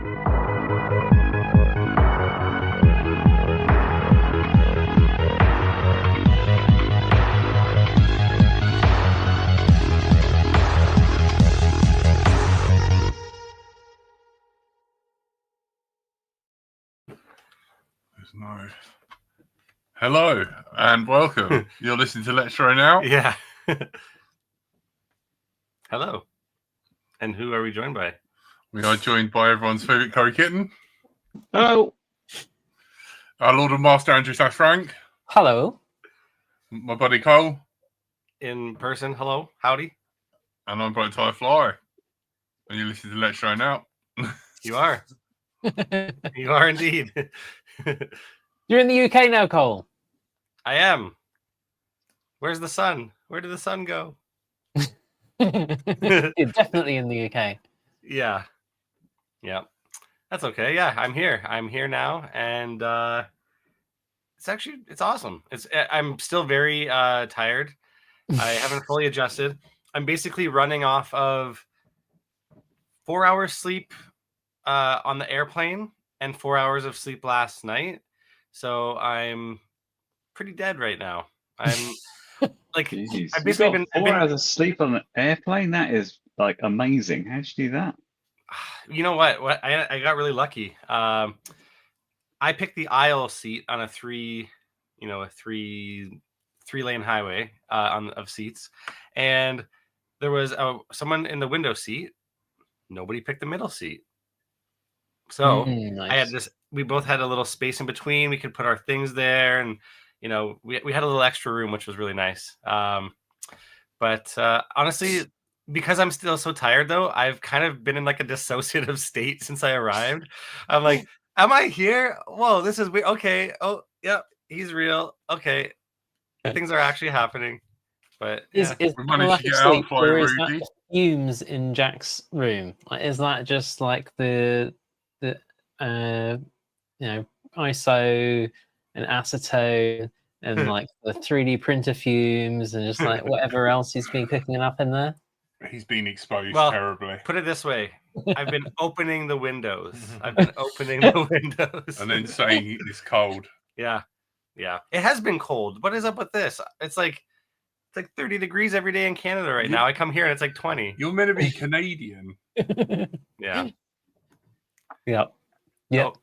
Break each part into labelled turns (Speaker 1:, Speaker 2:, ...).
Speaker 1: No. Hello and welcome. You're listening to Let's Try Now.
Speaker 2: Yeah. Hello. And who are we joined by?
Speaker 1: We are joined by everyone's favourite curry kitten.
Speaker 3: Hello.
Speaker 1: Our Lord and Master Andrew / Frank.
Speaker 4: Hello.
Speaker 1: My buddy Cole.
Speaker 2: In person, hello, howdy.
Speaker 1: And I'm Bright Tire Fly. And you're listening to Let's Try Now.
Speaker 2: You are. You are indeed.
Speaker 4: You're in the UK now, Cole.
Speaker 2: I am. Where's the sun? Where did the sun go?
Speaker 4: You're definitely in the UK.
Speaker 2: Yeah. Yeah. That's okay. Yeah, I'm here. I'm here now, and it's awesome. I'm still very tired. I haven't fully adjusted. I'm basically running off of 4 hours sleep on the airplane and 4 hours of sleep last night. So I'm pretty dead right now. I'm like,
Speaker 3: Jeez.
Speaker 2: I've basically been
Speaker 3: 4 hours of sleep on an airplane. That is like amazing. How'd you do that?
Speaker 2: You know what? I got really lucky. I picked the aisle seat on a three lane highway of seats, and there was someone in the window seat. Nobody picked the middle seat. So
Speaker 4: nice.
Speaker 2: I had this. We both had a little space in between. We could put our things there, and we had a little extra room, which was really nice. But honestly, because I'm still so tired, though, I've kind of been in like a dissociative state since I arrived. I'm like, am I here? Whoa, this is weird. Okay. Oh, yeah, he's real. Okay, things are actually happening. But
Speaker 4: Is
Speaker 1: we managed to get out by Rudy.
Speaker 4: Fumes in Jack's room? Like, is that just like the ISO and acetone and like the 3D printer fumes and just like whatever else he's been cooking up in there?
Speaker 1: He's been exposed terribly.
Speaker 2: Put it this way. I've been opening the windows. And then
Speaker 1: saying it's cold.
Speaker 2: Yeah. Yeah. It has been cold. What is up with this? It's like 30 degrees every day in Canada right now. I come here and it's like 20.
Speaker 1: You're meant to be Canadian.
Speaker 2: Yeah.
Speaker 4: Yep.
Speaker 2: Oh,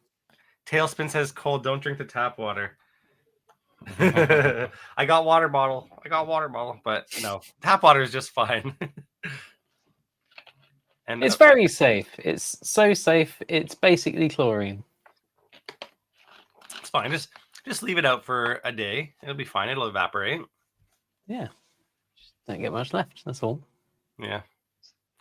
Speaker 2: Tailspin says cold, don't drink the tap water. I got water bottle, but no, tap water is just fine. And
Speaker 4: it's very safe. It's so safe. It's basically chlorine.
Speaker 2: It's fine. Just leave it out for a day. It'll be fine. It'll evaporate.
Speaker 4: Yeah. Just don't get much left. That's all.
Speaker 2: Yeah.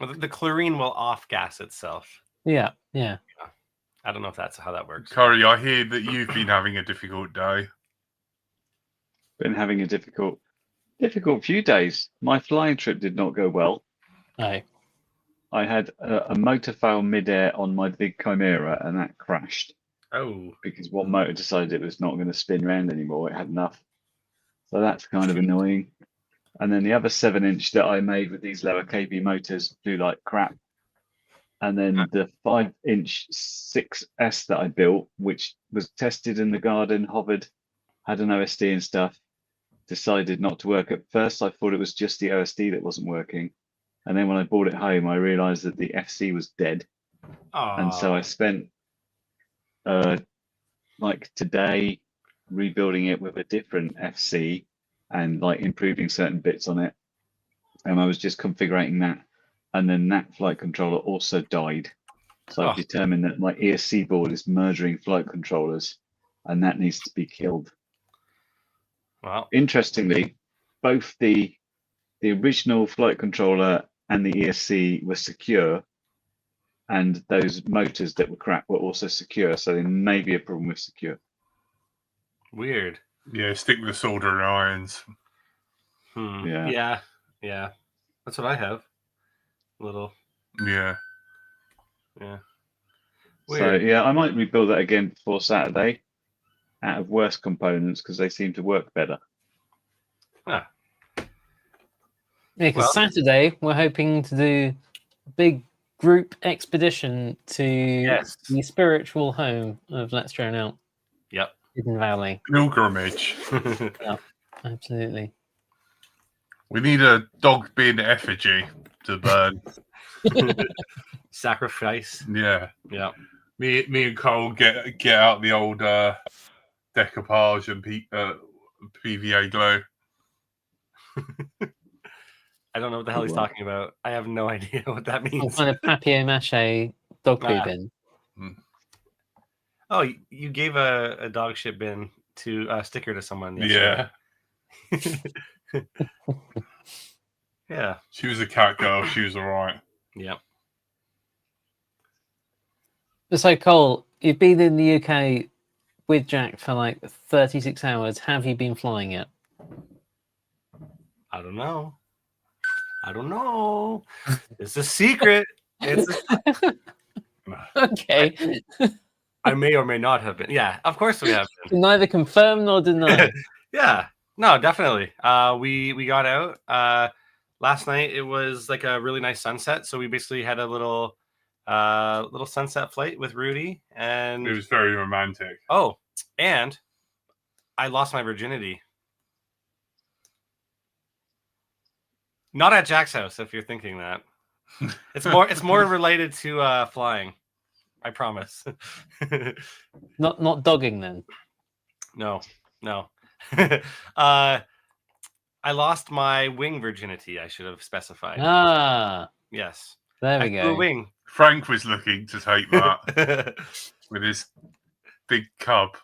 Speaker 2: Well, the chlorine will off gas itself.
Speaker 4: Yeah.
Speaker 2: I don't know if that's how that works.
Speaker 1: Curry, I hear that you've been having a difficult day.
Speaker 3: Been having a difficult few days. My flying trip did not go well.
Speaker 4: No.
Speaker 3: I had a motor fail midair on my big Chimera, and that crashed.
Speaker 2: Oh.
Speaker 3: Because one motor decided it was not going to spin round anymore. It had enough. So that's kind of annoying. And then the other 7-inch that I made with these lower KB motors flew like crap. And then the 5-inch 6S that I built, which was tested in the garden, hovered, had an OSD and stuff, decided not to work. At first, I thought it was just the OSD that wasn't working. And then when I brought it home, I realized that the FC was dead.
Speaker 2: Aww.
Speaker 3: And so I spent like today rebuilding it with a different FC and like improving certain bits on it. And I was just configuring that. And then that flight controller also died. So I've determined that my ESC board is murdering flight controllers, and that needs to be killed.
Speaker 2: Wow.
Speaker 3: Interestingly, both the original flight controller and the ESC were secure, and those motors that were crap were also secure. So there may be a problem with secure.
Speaker 2: Weird.
Speaker 1: Yeah, stick with the soldering irons.
Speaker 3: Yeah.
Speaker 2: Yeah. That's what I have. Little.
Speaker 1: Yeah.
Speaker 2: Weird.
Speaker 3: So yeah, I might rebuild that again before Saturday out of worse components because they seem to work better.
Speaker 4: Yeah, because Saturday we're hoping to do a big group expedition to
Speaker 2: Yes.
Speaker 4: the spiritual home of Let's Drone Out,
Speaker 2: Yep.
Speaker 4: Hidden Valley.
Speaker 1: Pilgrimage.
Speaker 4: Absolutely.
Speaker 1: We need a dog bin effigy to burn.
Speaker 2: Sacrifice.
Speaker 1: Yeah.
Speaker 2: Yeah.
Speaker 1: Me and Cole get out the old decoupage and PVA glow.
Speaker 2: I don't know what the hell he's
Speaker 3: Wow.
Speaker 2: talking about. I have no idea what that
Speaker 4: Some
Speaker 2: means.
Speaker 4: kind of papier-mâché dog poo
Speaker 2: Ah.
Speaker 4: bin.
Speaker 2: Oh, you gave a dog shit bin to a sticker to someone.
Speaker 1: Yeah.
Speaker 2: Yeah.
Speaker 1: She was a cat girl. She was all right.
Speaker 2: Yeah.
Speaker 4: So, Cole, you've been in the UK with Jack for like 36 hours. Have you been flying yet?
Speaker 2: I don't know. It's a secret.
Speaker 4: Okay.
Speaker 2: I may or may not have been. Yeah, of course we have been.
Speaker 4: Neither confirm nor deny.
Speaker 2: Yeah. No, definitely. We got out. Last night it was like a really nice sunset. So we basically had a little sunset flight with Rudy. And
Speaker 1: It was very romantic.
Speaker 2: oh, and I lost my virginity. Not at Jack's house, if you're thinking that. It's more related to flying. I promise.
Speaker 4: Not dogging then.
Speaker 2: No. I lost my wing virginity. I should have specified.
Speaker 4: Ah,
Speaker 2: Yes.
Speaker 4: there we
Speaker 2: I flew a
Speaker 4: go.
Speaker 2: wing.
Speaker 1: Frank was looking to take that with his big cub.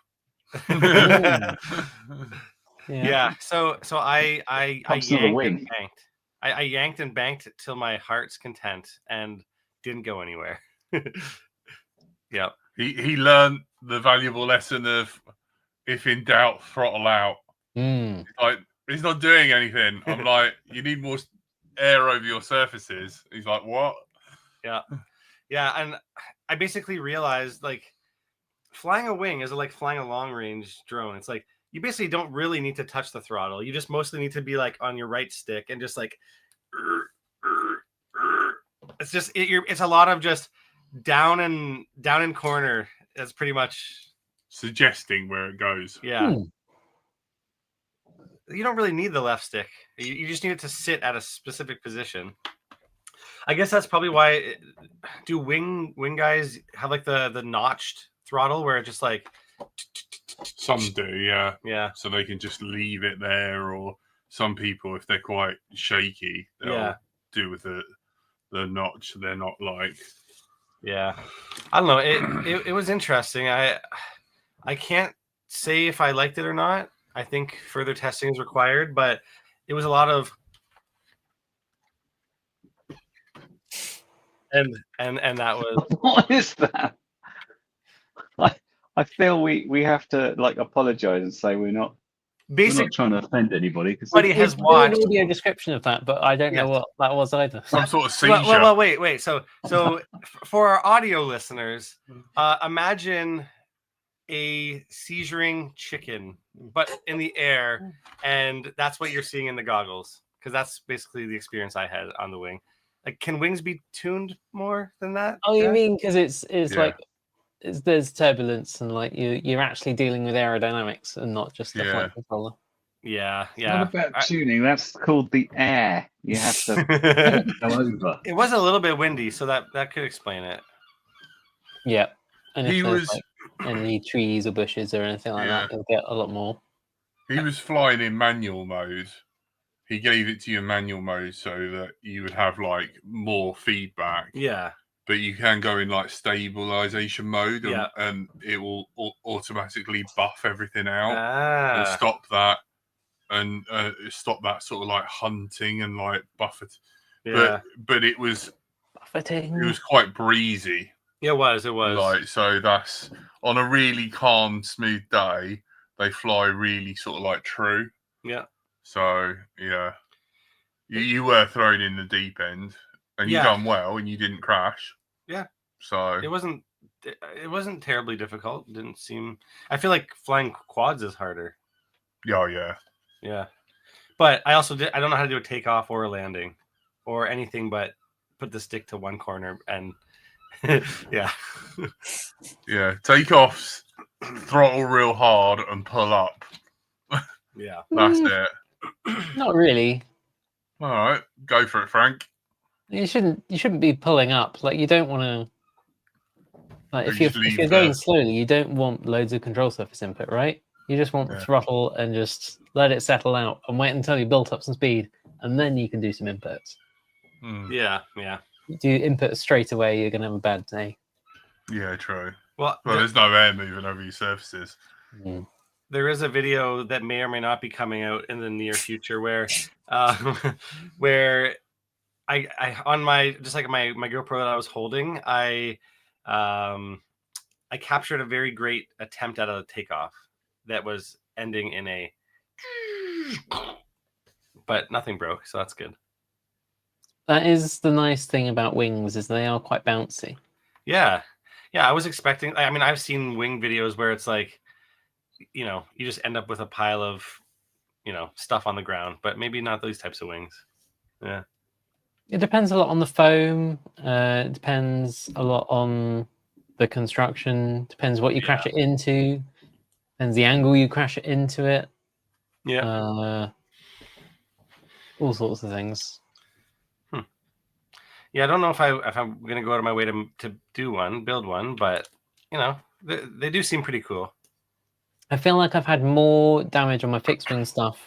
Speaker 2: Yeah. So I
Speaker 3: Cub's not a
Speaker 2: yanked
Speaker 3: wing.
Speaker 2: and banked. I yanked and banked till my heart's content and didn't go anywhere. Yeah.
Speaker 1: He learned the valuable lesson of if in doubt, throttle out.
Speaker 4: Mm.
Speaker 1: Like he's not doing anything. I'm like, you need more air over your surfaces. He's like, what?
Speaker 2: Yeah, and I basically realized like flying a wing is like flying a long range drone. It's like you basically don't really need to touch the throttle. You just mostly need to be like on your right stick and just like it's a lot of just down and corner. That's pretty much
Speaker 1: Suggesting where it goes.
Speaker 2: yeah.
Speaker 4: Hmm.
Speaker 2: You don't really need the left stick. You just need it to sit at a specific position. I guess that's probably why. Do wing guys have like the notched throttle where it just like
Speaker 1: Some do, yeah.
Speaker 2: yeah.
Speaker 1: So they can just leave it there, or some people, if they're quite shaky, they'll
Speaker 2: Yeah.
Speaker 1: do with the notch. They're not like
Speaker 2: Yeah, I don't know. It was interesting. I can't say if I liked it or not. I think further testing is required, but it was a lot of and that was
Speaker 3: What is that? I feel we have to like apologize and say we're not
Speaker 2: basically
Speaker 3: trying to offend anybody because
Speaker 2: Everybody has
Speaker 4: Do an
Speaker 2: watched.
Speaker 4: audio description of that, but I don't know
Speaker 2: Yes.
Speaker 4: what that was either.
Speaker 1: some sort of seizure.
Speaker 2: Well, wait. So for our audio listeners, imagine a seizuring chicken, but in the air, and that's what you're seeing in the goggles, because that's basically the experience I had on the wing. Like, can wings be tuned more than that?
Speaker 4: Oh, you
Speaker 2: Jack?
Speaker 4: mean because it's
Speaker 1: Yeah.
Speaker 4: like there's turbulence and like you're actually dealing with aerodynamics and not just the
Speaker 1: Yeah.
Speaker 4: flight controller.
Speaker 2: Yeah.
Speaker 3: not about tuning. That's called the air. You have to go over.
Speaker 2: It was a little bit windy, so that could explain it.
Speaker 4: Yeah, and if
Speaker 1: He
Speaker 4: there's
Speaker 1: was
Speaker 4: like any trees or bushes or anything like that, you'll get a lot more.
Speaker 1: he was flying in manual mode. He gave it to you in manual mode so that you would have like more feedback.
Speaker 2: Yeah.
Speaker 1: But you can go in like stabilization mode,
Speaker 2: Yeah.
Speaker 1: and it will automatically buff everything out and
Speaker 2: Ah.
Speaker 1: stop that, and stop that sort of like hunting and like buffet.
Speaker 2: Yeah.
Speaker 1: But it was
Speaker 4: Buffeting.
Speaker 1: quite breezy.
Speaker 2: It was.
Speaker 1: Like, so that's on a really calm, smooth day, they fly really sort of like true.
Speaker 2: Yeah.
Speaker 1: So yeah, you were thrown in the deep end, and you
Speaker 2: Yeah.
Speaker 1: done well, and you didn't crash.
Speaker 2: Yeah.
Speaker 1: So
Speaker 2: It wasn't terribly difficult. It didn't seem. I feel like flying quads is harder.
Speaker 1: yeah.
Speaker 2: Yeah. But I also I don't know how to do a takeoff or a landing or anything but put the stick to one corner and yeah.
Speaker 1: Yeah, take off, throttle real hard, and pull up.
Speaker 2: Yeah.
Speaker 1: That's
Speaker 4: Mm,
Speaker 1: it.
Speaker 4: Not really.
Speaker 1: All right, go for it, Frank.
Speaker 4: You shouldn't be pulling up. Like you don't want to. Like
Speaker 1: Or
Speaker 4: if
Speaker 1: you
Speaker 4: you're
Speaker 1: just
Speaker 4: if
Speaker 1: leave
Speaker 4: you're going slowly, you don't want loads of control surface input, right? You just want the
Speaker 1: Yeah.
Speaker 4: throttle and just let it settle out and wait until you built up some speed, and then you can do some inputs.
Speaker 2: Yeah.
Speaker 4: Do input straight away, you're gonna have a bad day.
Speaker 1: Yeah, true.
Speaker 2: Well,
Speaker 1: Well, there's no air moving over your surfaces.
Speaker 4: Mm.
Speaker 2: there is a video that may or may not be coming out in the near future where where I on my just like my GoPro that I was holding, I captured a very great attempt at a takeoff that was ending in a but nothing broke, so that's good.
Speaker 4: That is the nice thing about wings, is they are quite bouncy.
Speaker 2: Yeah. I was expecting. I mean, I've seen wing videos where it's like, you just end up with a pile of, stuff on the ground, but maybe not those types of wings. Yeah.
Speaker 4: It depends a lot on the foam. It depends a lot on the construction. Depends what you crash it into. Depends the angle you crash it into it.
Speaker 2: Yeah.
Speaker 4: All sorts of things.
Speaker 2: Yeah, I don't know if I'm gonna go out of my way to build one, but they do seem pretty cool.
Speaker 4: I feel like I've had more damage on my fixed wing stuff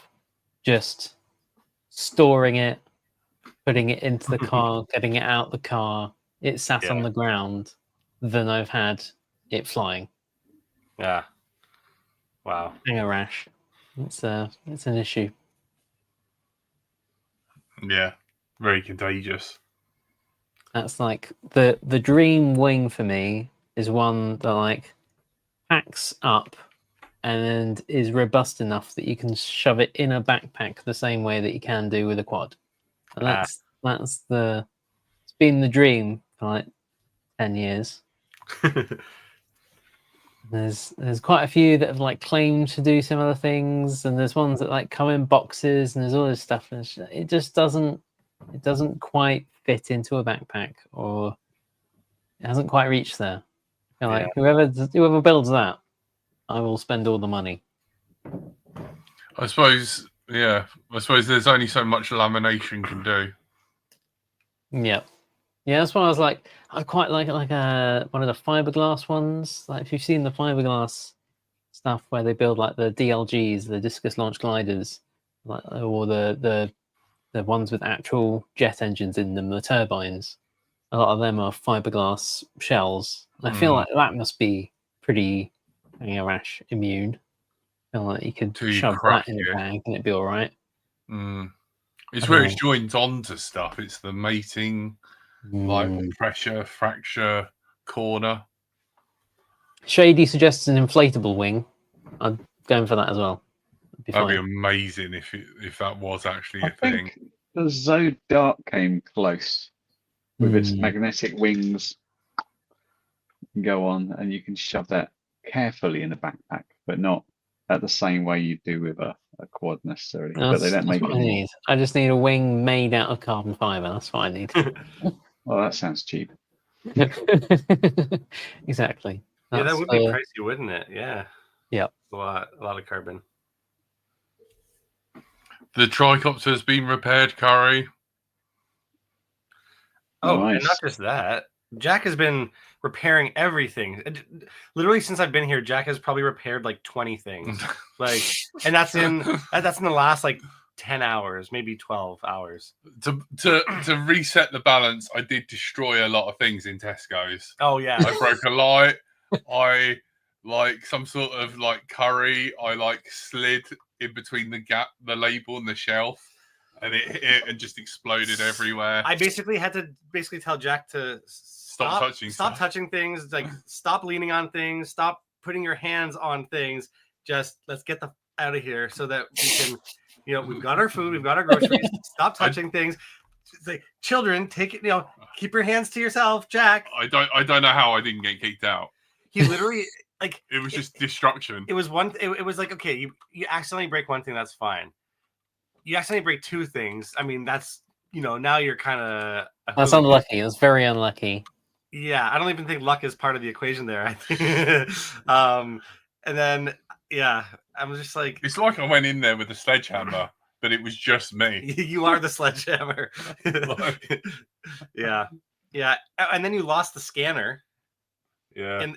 Speaker 4: just storing it, putting it into the car, getting it out the car, it sat on the ground, than I've had it flying.
Speaker 2: Yeah. Wow.
Speaker 4: Hanger rash. It's an issue.
Speaker 1: Yeah, very contagious.
Speaker 4: That's like the dream wing for me is one that like packs up and is robust enough that you can shove it in a backpack the same way that you can do with a quad. And that's it's been the dream for like 10 years. There's quite a few that have like claimed to do similar things, and there's ones that like come in boxes, and there's all this stuff, and it just doesn't quite fit into a backpack, or it hasn't quite reached there. And like whoever builds that, I will spend all the money.
Speaker 1: I suppose there's only so much lamination can do.
Speaker 4: Yep. Yeah, that's why I was like, I quite like one of the fiberglass ones. Like if you've seen the fiberglass stuff where they build like the DLGs, the discus launch gliders, like, or the ones with actual jet engines in them, the turbines. A lot of them are fiberglass shells. I feel like that must be pretty rash immune. I feel like you could shove that in a bag and it'd be all right.
Speaker 1: It's where it's joined onto stuff. It's the mating, like pressure, fracture, corner.
Speaker 4: Shady suggests an inflatable wing. I'm going for that as well.
Speaker 1: That'd be amazing if that was actually a thing.
Speaker 3: The Zodark came close with its magnetic wings. Go on, and you can shove that carefully in a backpack, but not at the same way you do with a quad necessarily. But they don't make it.
Speaker 4: I need. I just need a wing made out of carbon fiber. That's what I need.
Speaker 3: Well, that sounds cheap.
Speaker 4: Exactly.
Speaker 2: Yeah, that would be pricey, wouldn't it? Yeah.
Speaker 4: Yep.
Speaker 2: A lot of carbon.
Speaker 1: The tricopter has been repaired, Curry.
Speaker 2: Oh, nice. And not just that. Jack has been repairing everything. Literally since I've been here, Jack has probably repaired like 20 things. And that's in the last like 10 hours, maybe 12 hours.
Speaker 1: To reset the balance, I did destroy a lot of things in Tesco's.
Speaker 2: Oh yeah.
Speaker 1: I broke a light. I like some sort of like curry. I like slid in between the label and the shelf, and it hit and just exploded everywhere.
Speaker 2: I basically had to tell Jack to stop touching things, like stop leaning on things, stop putting your hands on things. Just let's get the out of here so that we can, we've got our food, we've got our groceries. Stop touching things. It's like, children, take it. Keep your hands to yourself, Jack.
Speaker 1: I don't know how I didn't get kicked out.
Speaker 2: He literally like
Speaker 1: it was just destruction.
Speaker 2: It was it was like, okay, you accidentally break one thing, that's fine. You accidentally break two things. I mean, that's now you're kind of.
Speaker 4: That's unlucky. That's very unlucky.
Speaker 2: Yeah, I don't even think luck is part of the equation there. I think, and then I'm just like,
Speaker 1: It's like I went in there with a sledgehammer, but it was just me.
Speaker 2: you are the sledgehammer. Yeah, and then you lost the scanner.
Speaker 1: Yeah.
Speaker 2: And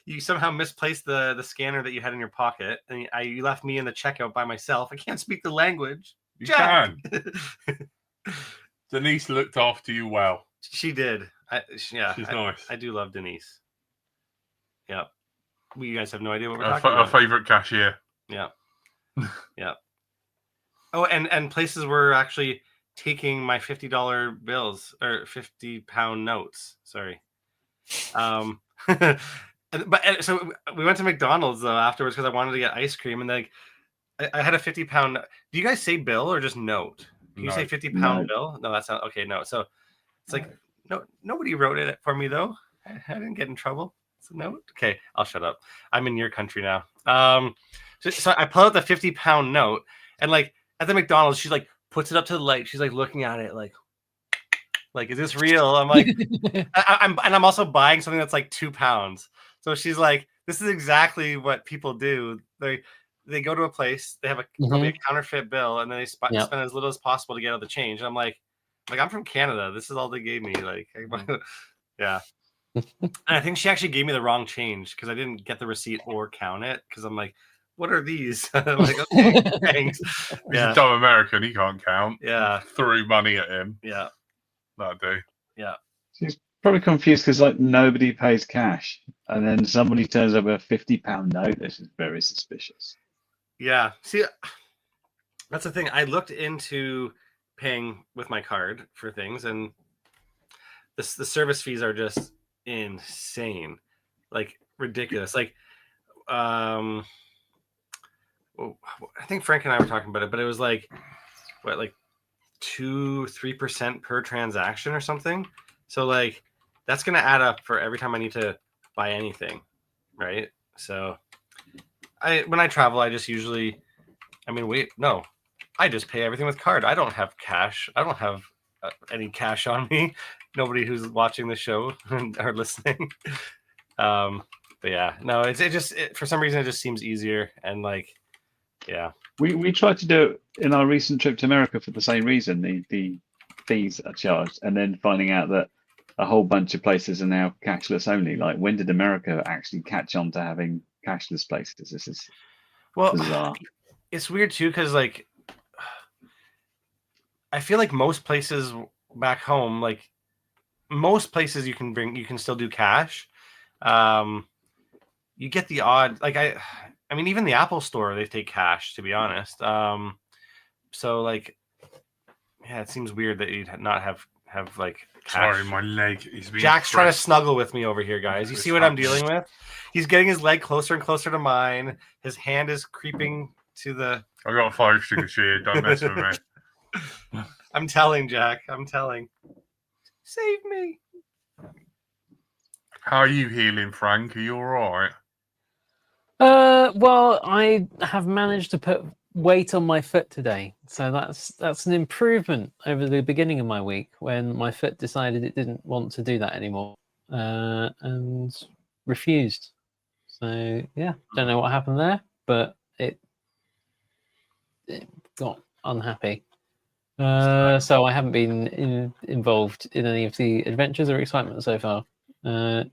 Speaker 2: you somehow misplaced the scanner that you had in your pocket, and you left me in the checkout by myself. I can't speak the language.
Speaker 1: You
Speaker 2: Jack!
Speaker 1: can. Denise looked after you well.
Speaker 2: She did.
Speaker 1: She's nice.
Speaker 2: I do love Denise. Yeah. Well, you guys have no idea what we're
Speaker 1: Our
Speaker 2: talking about.
Speaker 1: favorite cashier.
Speaker 2: Yeah. Yeah. Oh, and places were actually taking my $50 bills or 50-pound notes. Sorry. But so we went to McDonald's though afterwards because I wanted to get ice cream, and like I had a 50-pound. Do you guys say bill or just note? Can you say 50-pound bill? No, that's not okay. No, so it's like no, nobody wrote it for me though. I didn't get in trouble. It's a note. Okay, I'll shut up. I'm in your country now. So I pull out the 50-pound note, and like at the McDonald's, she like puts it up to the light. She's like looking at it like, is this real? I'm like, I'm also buying something that's like 2 pounds. So she's like, this is exactly what people do. They go to a place, they have probably a counterfeit bill, and then they spend as little as possible to get out the change. And I'm like I'm from Canada. This is all they gave me. Like, yeah. And I think she actually gave me the wrong change because I didn't get the receipt or count it because I'm like, what are these? I'm like, okay, thanks.
Speaker 1: He's a dumb American. He can't count.
Speaker 2: Yeah.
Speaker 1: Threw money at him.
Speaker 2: Yeah.
Speaker 1: That'd do.
Speaker 2: Yeah.
Speaker 3: She's probably confused because like nobody pays cash, and then somebody turns up a £50 note. This is very suspicious.
Speaker 2: Yeah. See, that's the thing. I looked into paying with my card for things, and the service fees are just insane, like ridiculous. Like, I think Frank and I were talking about it, but it was like, what, like 2-3% per transaction or something. So like that's gonna add up for every time I need to buy anything, right? So when I travel, I just usually, I just pay everything with card. I don't have cash. I don't have any cash on me. Nobody who's watching the show or listening. But yeah, no, it just for some reason it just seems easier, and like, yeah.
Speaker 3: We tried to do it in our recent trip to America for the same reason. The fees are charged, and then finding out that a whole bunch of places are now cashless only. Like, when did America actually catch on to having cashless places? This is bizarre.
Speaker 2: It's weird too because like I feel like most places back home, like most places you can still do cash. You get the odd, like I mean, even the Apple store, they take cash, to be honest. So like, yeah, it seems weird that you'd not have like cash.
Speaker 1: Sorry, my leg is being
Speaker 2: Jack's trying to snuggle with me over here, guys. You see what I'm dealing with? He's getting his leg closer and closer to mine. His hand is creeping to the...
Speaker 1: I got a 5-sticker shield. Don't mess with me.
Speaker 2: I'm telling, Jack. I'm telling. Save me.
Speaker 1: How are you healing, Frank? Are you all right?
Speaker 4: Well, I have managed to put weight on my foot today, so that's an improvement over the beginning of my week when my foot decided it didn't want to do that anymore and refused. So yeah, don't know what happened there, but it got unhappy. So I haven't been involved in any of the adventures or excitement so far.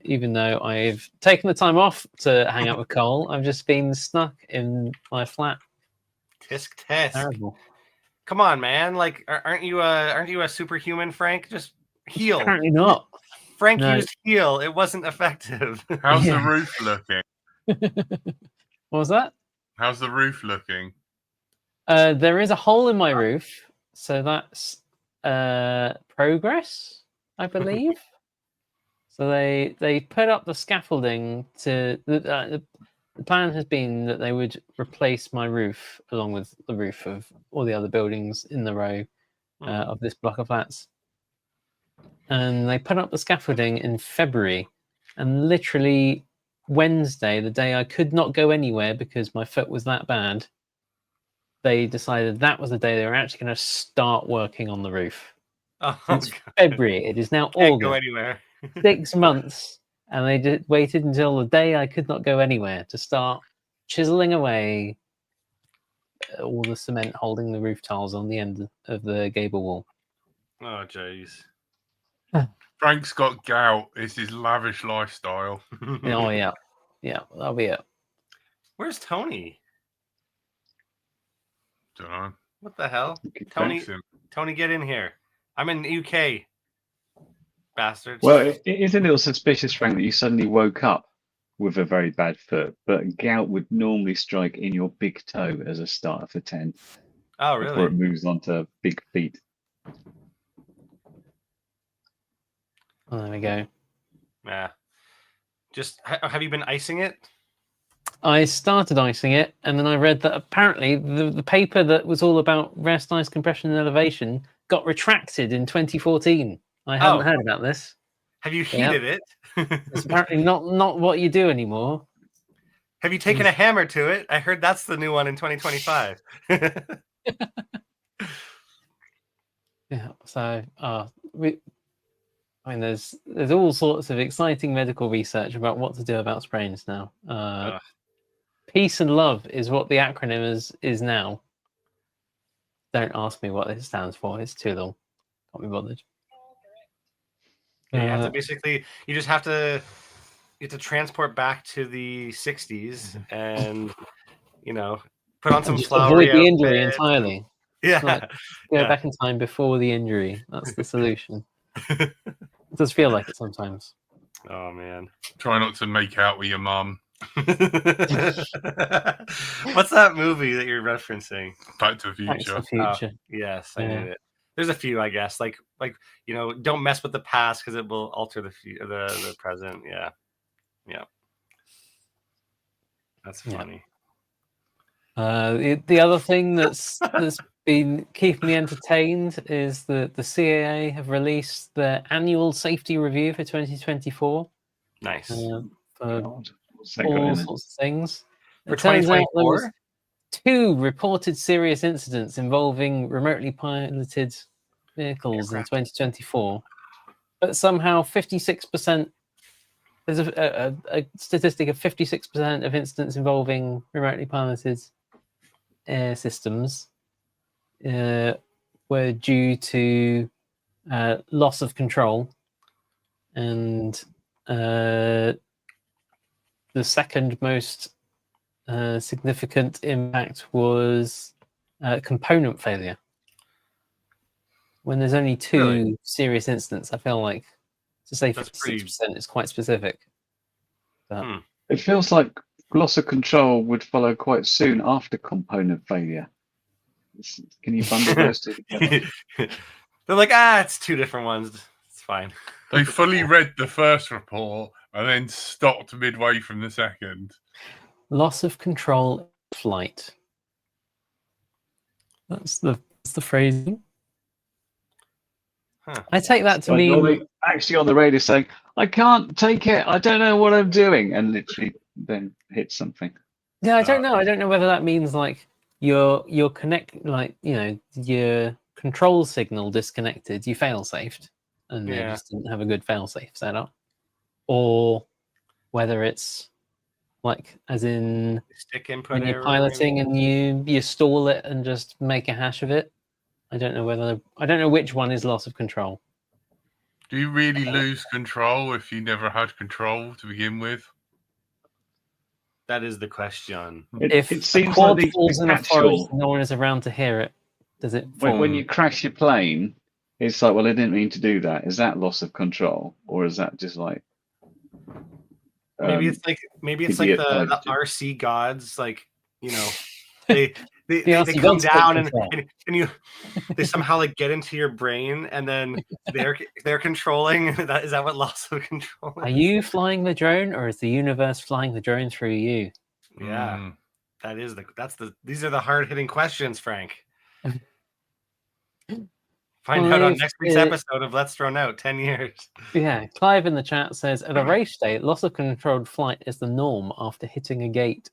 Speaker 4: Even though I've taken the time off to hang out with Cole, I've just been stuck in my flat.
Speaker 2: Tisk.
Speaker 4: Terrible.
Speaker 2: Come on, man! Like, aren't you a superhuman, Frank? Just heal.
Speaker 4: Apparently not.
Speaker 2: Frank used heal. It wasn't effective.
Speaker 1: How's the roof looking?
Speaker 4: What was that?
Speaker 1: How's the roof looking?
Speaker 4: There is a hole in my roof, so that's progress, I believe. So they put up the scaffolding to the plan has been that they would replace my roof along with the roof of all the other buildings in the row of this block of flats. And they put up the scaffolding in February, and literally Wednesday, the day I could not go anywhere because my foot was that bad, they decided that was the day they were actually going to start working on the roof.
Speaker 2: Oh,
Speaker 4: Since
Speaker 2: God.
Speaker 4: February. It is now
Speaker 2: Can't go
Speaker 4: August.
Speaker 2: anywhere.
Speaker 4: 6 months, and they waited until the day I could not go anywhere to start chiseling away all the cement holding the roof tiles on the end of the gable wall.
Speaker 2: Oh, jeez.
Speaker 1: Frank's got gout. It's his lavish lifestyle.
Speaker 4: Oh yeah, that'll be it.
Speaker 2: Where's Tony?
Speaker 1: Don't know.
Speaker 2: What the hell?
Speaker 3: Good
Speaker 2: Tony,
Speaker 1: Thanks him.
Speaker 2: Tony, get in here. I'm in the UK. Bastard.
Speaker 3: Well, it is a little suspicious, Frank, that you suddenly woke up with a very bad foot, but gout would normally strike in your big toe as a starter for 10
Speaker 2: Oh,
Speaker 3: before it
Speaker 2: really?
Speaker 3: moves on to big feet.
Speaker 4: Oh, there we go.
Speaker 2: Yeah. Just have you been icing it?
Speaker 4: I started icing it, and then I read that apparently the paper that was all about rest, ice, compression, and elevation got retracted in 2014. I hadn't
Speaker 2: Oh.
Speaker 4: heard about this.
Speaker 2: Have you
Speaker 4: Yeah.
Speaker 2: heated it?
Speaker 4: It's apparently not what you do anymore.
Speaker 2: Have you taken a hammer to it? I heard that's the new one in 2025.
Speaker 4: Yeah. So, I mean, there's all sorts of exciting medical research about what to do about sprains now.
Speaker 2: Ugh.
Speaker 4: Peace and love is what the acronym is now. Don't ask me what it stands for. It's too long. Can't be bothered.
Speaker 2: Yeah, you have to basically, you just have to transport back to the 60s and, put on some
Speaker 4: just
Speaker 2: flowery
Speaker 4: avoid the injury
Speaker 2: outfits.
Speaker 4: entirely.
Speaker 2: Yeah.
Speaker 4: Like, Go
Speaker 2: Yeah.
Speaker 4: back in time before the injury. That's the solution. It does feel like it sometimes.
Speaker 2: Oh, man.
Speaker 1: Try not to make out with your mum.
Speaker 2: What's that movie that you're referencing?
Speaker 1: Back to the
Speaker 4: Back to
Speaker 1: Future.
Speaker 4: the future.
Speaker 2: Yes, I
Speaker 4: Yeah.
Speaker 2: knew it. There's a few, I guess. Like don't mess with the past because it will alter the present. Yeah. That's
Speaker 4: Yeah.
Speaker 2: funny.
Speaker 4: The other thing that's been keeping me entertained is that the CAA have released their annual safety review for 2024
Speaker 2: Nice.
Speaker 4: for
Speaker 3: God, what's that got
Speaker 4: all
Speaker 3: in it?
Speaker 4: sorts of things.
Speaker 2: For
Speaker 4: It turns out there was
Speaker 2: 2024?
Speaker 4: 2 reported serious incidents involving remotely piloted vehicles in
Speaker 2: Aircraft.
Speaker 4: 2024, but somehow 56%. There's a statistic of 56% of incidents involving remotely piloted air systems were due to loss of control, and the second most significant impact was component failure. When there's only 2
Speaker 2: Really?
Speaker 4: serious incidents, I feel like to say
Speaker 2: That's
Speaker 4: 56% is quite specific. But
Speaker 3: It feels like loss of control would follow quite soon after component failure. Can you bundle those two together?
Speaker 2: They're like, it's 2 different ones. It's fine.
Speaker 1: They fully read the first report and then stopped midway from the second.
Speaker 4: loss of control in flight. That's the phrasing.
Speaker 2: Huh.
Speaker 4: I take that to
Speaker 3: Like
Speaker 4: mean
Speaker 3: normally actually on the radio saying, I can't take it, I don't know what I'm doing, and literally then hit something.
Speaker 4: yeah, I don't know. I don't know whether that means like your connect, like your control signal disconnected, you fail safed, and they
Speaker 2: Yeah.
Speaker 4: just didn't have a good fail safe setup, or whether it's like as in
Speaker 2: Stick input
Speaker 4: when you're
Speaker 2: error,
Speaker 4: piloting and you stall it and just make a hash of it. I don't know which one is loss of control.
Speaker 1: Do you really lose control if you never had control to begin with?
Speaker 2: That is the question.
Speaker 4: If
Speaker 3: It
Speaker 4: a
Speaker 3: seems
Speaker 4: quad
Speaker 3: like the
Speaker 4: falls in a forest
Speaker 3: actual,
Speaker 4: and no one is around to hear it, does it fall?
Speaker 3: when you crash your plane, it's like, well, I didn't mean to do that. Is that loss of control, or is that just like
Speaker 2: Maybe it's like
Speaker 3: idiot
Speaker 2: the
Speaker 3: piloting?
Speaker 2: RC gods, like they
Speaker 4: The
Speaker 2: they
Speaker 4: RC
Speaker 2: come
Speaker 4: gods take
Speaker 2: down and
Speaker 4: control.
Speaker 2: they somehow like get into your brain and then they're controlling. Is that what loss of control is?
Speaker 4: Are you flying the drone, or is the universe flying the drone through you?
Speaker 2: Yeah,
Speaker 1: Mm.
Speaker 2: that is these are the hard hitting questions, Frank. Find out on
Speaker 4: Clive,
Speaker 2: next week's episode of Let's Throw Out 10 years.
Speaker 4: Yeah, Clive in the chat says at a race day, loss of controlled flight is the norm after hitting a gate.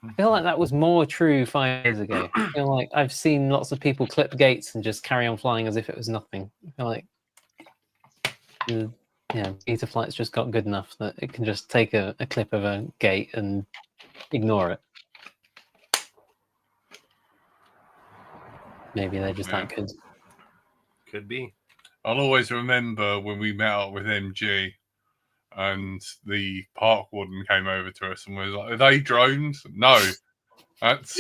Speaker 4: I feel like that was more true 5 years ago. I feel like I've seen lots of people clip gates and just carry on flying as if it was nothing. I feel like beta flight's just got good enough that it can just take a clip of a gate and ignore it. Maybe they're just that good.
Speaker 2: Could be.
Speaker 1: I'll always remember when we met up with MG and the park warden came over to us and was like, "Are they drones?" No, that's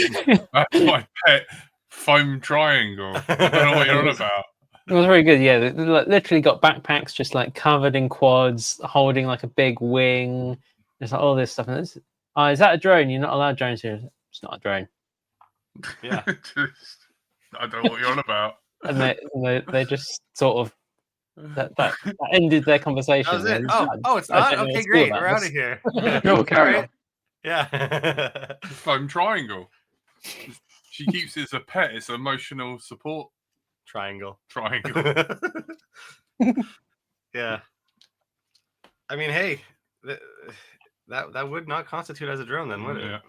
Speaker 1: my pet foam triangle. I don't know what you're on about.
Speaker 4: It was very good. Yeah, they literally got backpacks just like covered in quads, holding like a big wing. It's like all this stuff. And is that a drone? You're not allowed drones here. It's not a drone.
Speaker 2: Yeah.
Speaker 1: I don't know what you're on about.
Speaker 4: And they just sort of that ended their conversation.
Speaker 2: That was it.
Speaker 4: And
Speaker 2: Oh, it's
Speaker 4: I
Speaker 2: not?
Speaker 4: don't know
Speaker 2: Okay,
Speaker 4: what's
Speaker 2: great.
Speaker 4: cool about
Speaker 2: We're out
Speaker 4: this.
Speaker 2: of here.
Speaker 3: Go, carry on.
Speaker 2: Yeah.
Speaker 1: Foam triangle. She keeps it as a pet. It's an emotional support
Speaker 2: Triangle.
Speaker 1: triangle.
Speaker 2: Yeah. I mean, hey, that would not constitute as a drone then, would it?
Speaker 1: Yeah.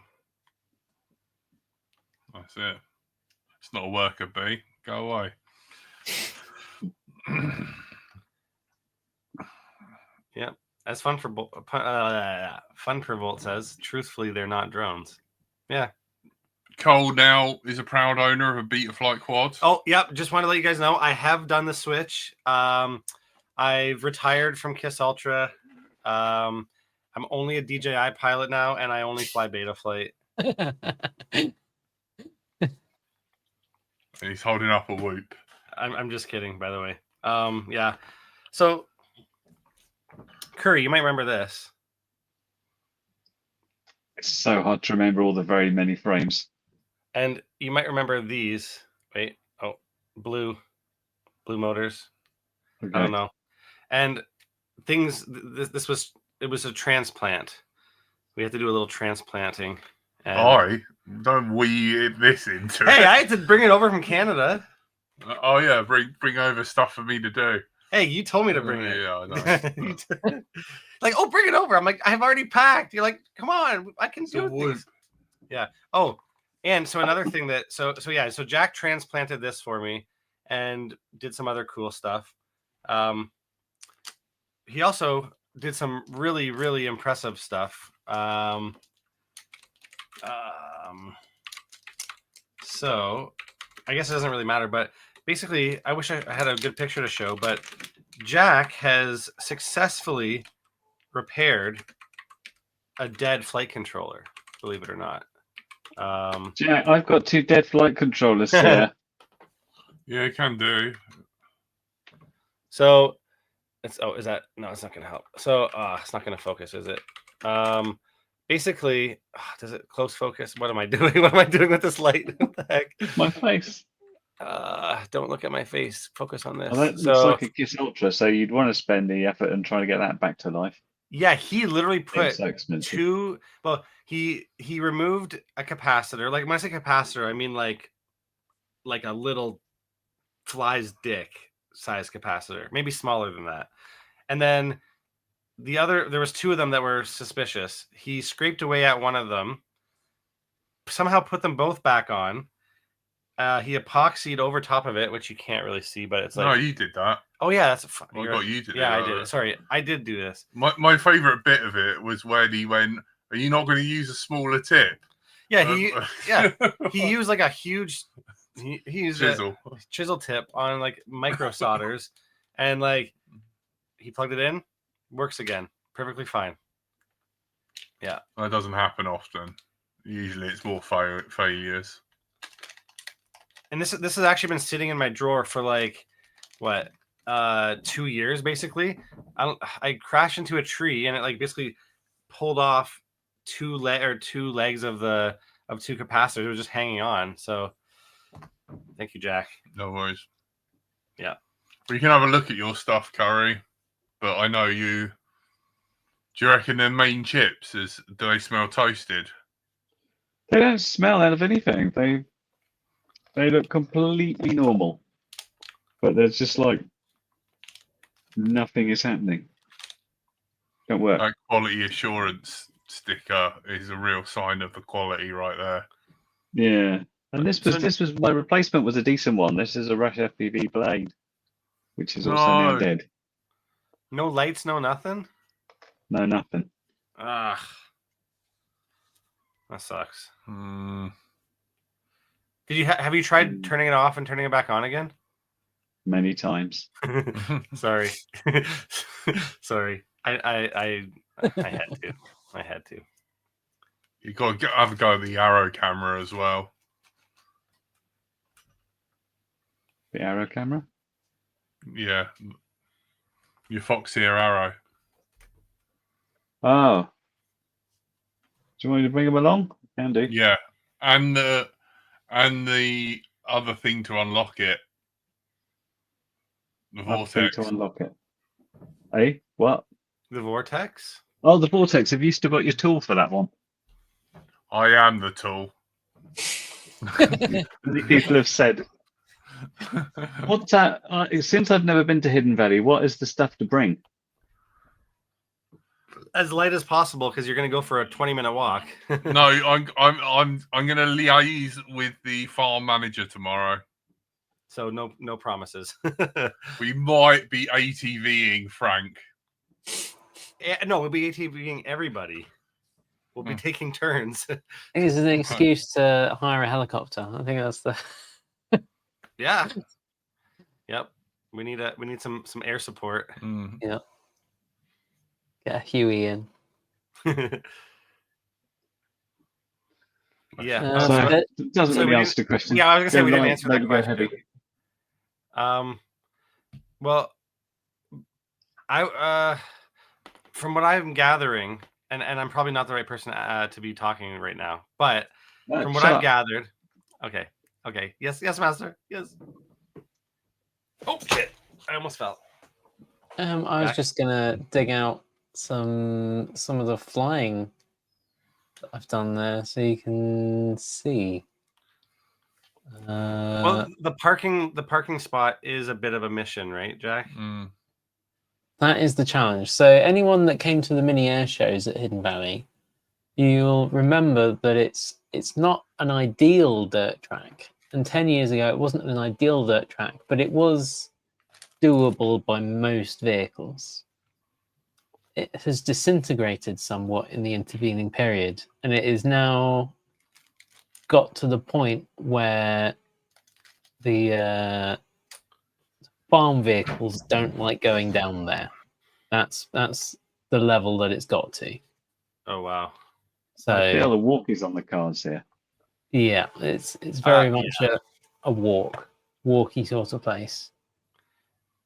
Speaker 1: That's it. It's not a worker bee. Go away.
Speaker 2: Yeah. As Fun for Volt says, truthfully, they're not drones. Yeah.
Speaker 1: Cole now is a proud owner of a Beta Flight quad.
Speaker 2: Oh, yep. Just want to let you guys know I have done the switch. I've retired from Kiss Ultra. I'm only a DJI pilot now, and I only fly Beta Flight.
Speaker 1: And he's holding up a whoop.
Speaker 2: I'm just kidding, by the way. Yeah. So, Curry, you might remember this.
Speaker 3: It's so hard to remember all the very many frames.
Speaker 2: And you might remember these. Wait. Oh, blue motors.
Speaker 3: Okay.
Speaker 2: I don't know. And things. It was a transplant. We had to do a little transplanting. And...
Speaker 1: Don't weave this into
Speaker 2: Hey,
Speaker 1: it.
Speaker 2: I had to bring it over from Canada.
Speaker 1: Oh yeah, bring over stuff for me to do.
Speaker 2: Hey, you told me to bring it.
Speaker 1: Yeah, I know.
Speaker 2: Like, oh, bring it over. I'm like, I've already packed. You're like, come on, I can
Speaker 1: It's a
Speaker 2: do
Speaker 1: whoop.
Speaker 2: things. Yeah. Oh, and so another thing that so Jack transplanted this for me and did some other cool stuff. He also did some really, really impressive stuff. So I guess it doesn't really matter, but basically, I wish I had a good picture to show, but Jack has successfully repaired a dead flight controller, believe it or not.
Speaker 3: Jack, I've got 2 dead flight controllers here.
Speaker 1: Yeah, you can do.
Speaker 2: So it's it's not gonna help. So it's not gonna focus, is it? Basically, does it close focus? What am I doing? What am I doing with this light? What the heck?
Speaker 3: My face.
Speaker 2: Don't look at my face. Focus on this.
Speaker 3: Well, that looks like a Kiss Ultra, so you'd want to spend the effort and try to get that back to life.
Speaker 2: yeah, he literally put
Speaker 3: It's so expensive.
Speaker 2: 2. Well, he removed a capacitor. Like when I say capacitor, I mean like a little fly's dick size capacitor, maybe smaller than that. And then there was 2 of them that were suspicious. He scraped away at one of them, somehow put them both back on. He epoxied over top of it, which you can't really see, but it's like,
Speaker 1: No, you did that.
Speaker 2: oh yeah, that's
Speaker 1: I got you to do
Speaker 2: yeah, I
Speaker 1: that.
Speaker 2: did it. Sorry, I did do this.
Speaker 1: My favourite bit of it was when he went, "Are you not going to use a smaller tip?"
Speaker 2: Yeah, he used like a huge he used
Speaker 1: chisel.
Speaker 2: a chisel tip on like micro solders, and like he plugged it in, works again, perfectly fine. Yeah,
Speaker 1: That doesn't happen often. Usually, it's more failures.
Speaker 2: and this has actually been sitting in my drawer for like what 2 years basically. I crashed into a tree and it like basically pulled off 2 legs of 2 capacitors. It was just hanging on. So thank you, Jack.
Speaker 1: No worries.
Speaker 2: Yeah.
Speaker 1: Well, you can have a look at your stuff, Curry. But I know you. Do you reckon the main chips do they smell toasted?
Speaker 3: They don't smell out of anything. They look completely normal. But there's just like nothing is happening. Don't work.
Speaker 1: Like quality assurance sticker is a real sign of the quality right there.
Speaker 3: Yeah. And this
Speaker 2: So-
Speaker 3: was my replacement was a decent one. This is a Rush FPV blade, which is also now
Speaker 1: No.
Speaker 3: dead.
Speaker 2: No lights, no nothing.
Speaker 3: No, nothing.
Speaker 2: Ah, that sucks.
Speaker 1: Hmm.
Speaker 2: Did you have you tried turning it off and turning it back on again?
Speaker 3: Many times.
Speaker 2: Sorry, sorry. I had to. I had to.
Speaker 1: You got to have a go at the Arrow camera as well.
Speaker 3: The arrow camera.
Speaker 1: Yeah, your Foxeer Arrow.
Speaker 3: Oh. Do you want me to bring him along? Can do.
Speaker 1: Yeah, and the other thing to unlock it, the
Speaker 3: Other thing
Speaker 1: vortex.
Speaker 3: to unlock it. Hey, what?
Speaker 2: The vortex.
Speaker 3: Oh, the vortex. Have you still got your tool for that one?
Speaker 1: I am the tool.
Speaker 3: Many people have said. What's that? Since I've never been to Hidden Valley, what is the stuff to bring?
Speaker 2: As light as possible because you're going to go for a 20-minute walk.
Speaker 1: No, I'm going to liaise with the farm manager tomorrow.
Speaker 2: So no promises.
Speaker 1: We might be ATVing Frank.
Speaker 2: No, we'll be ATVing everybody. We'll be
Speaker 1: Hmm.
Speaker 2: taking turns.
Speaker 4: I think it's an excuse to hire a helicopter. I think that's the.
Speaker 2: Yeah. Yep. We need some air support.
Speaker 1: Mm.
Speaker 4: Get a Huey in.
Speaker 2: Yeah.
Speaker 3: So
Speaker 4: but-
Speaker 3: it doesn't
Speaker 2: so
Speaker 3: really
Speaker 2: we
Speaker 3: answer the question.
Speaker 2: Yeah, I was gonna say
Speaker 3: Go
Speaker 2: we didn't
Speaker 3: light,
Speaker 2: answer that
Speaker 3: maybe go
Speaker 2: question.
Speaker 3: heavy.
Speaker 2: Well, I from what I'm gathering, and I'm probably not the right person to be talking right now, but from what
Speaker 3: Shut
Speaker 2: I've
Speaker 3: up.
Speaker 2: gathered, okay, yes, master, yes. Oh shit! I almost fell.
Speaker 4: I was
Speaker 2: Jack?
Speaker 4: just gonna dig out some of the flying that I've done there, so you can see.
Speaker 2: Well, the parking spot is a bit of a mission, right, Jack?
Speaker 1: Mm.
Speaker 4: That is the challenge. So anyone that came to the mini air shows at Hidden Valley, you'll remember that it's not an ideal dirt track. And 10 years ago, it wasn't an ideal dirt track, but it was doable by most vehicles. It has disintegrated somewhat in the intervening period, and it is now got to the point where the farm vehicles don't like going down there. That's the level that it's got to.
Speaker 2: Oh wow.
Speaker 3: I feel
Speaker 4: So
Speaker 3: the walkies on the cards here.
Speaker 4: yeah, it's very much
Speaker 2: yeah.
Speaker 4: a walky sort of place.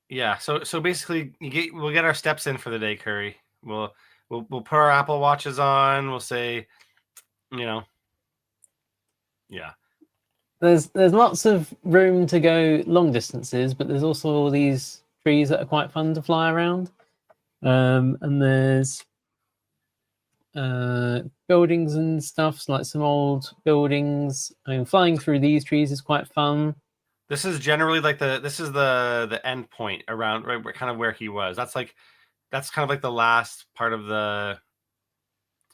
Speaker 2: Yeah. So basically, we'll get our steps in for the day, Curry. We'll put our Apple Watches on. We'll say, yeah.
Speaker 4: There's lots of room to go long distances, but there's also all these trees that are quite fun to fly around. And there's buildings and stuff, like some old buildings. I mean, flying through these trees is quite fun.
Speaker 2: This is generally like the end point around right kind of where he was. That's kind of like the last part of the.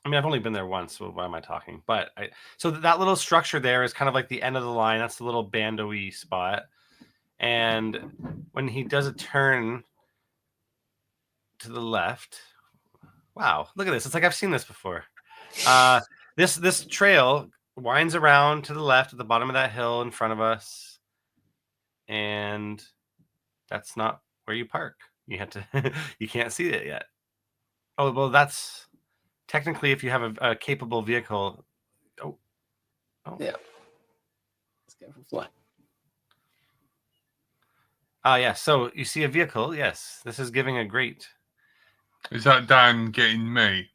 Speaker 2: I mean, I've only been there once, so why am I talking? But so that little structure there is kind of like the end of the line. That's the little bando-y spot. And when he does a turn to the left, wow, look at this. It's like I've seen this before. This trail winds around to the left at the bottom of that hill in front of us. And that's not where you park. You have to, you can't see it yet. Oh, well, that's technically if you have a capable vehicle. Oh.
Speaker 4: Yeah. Let's go for flight.
Speaker 2: Yeah. So you see a vehicle. Yes. This is giving a great.
Speaker 1: Is that Dan getting me?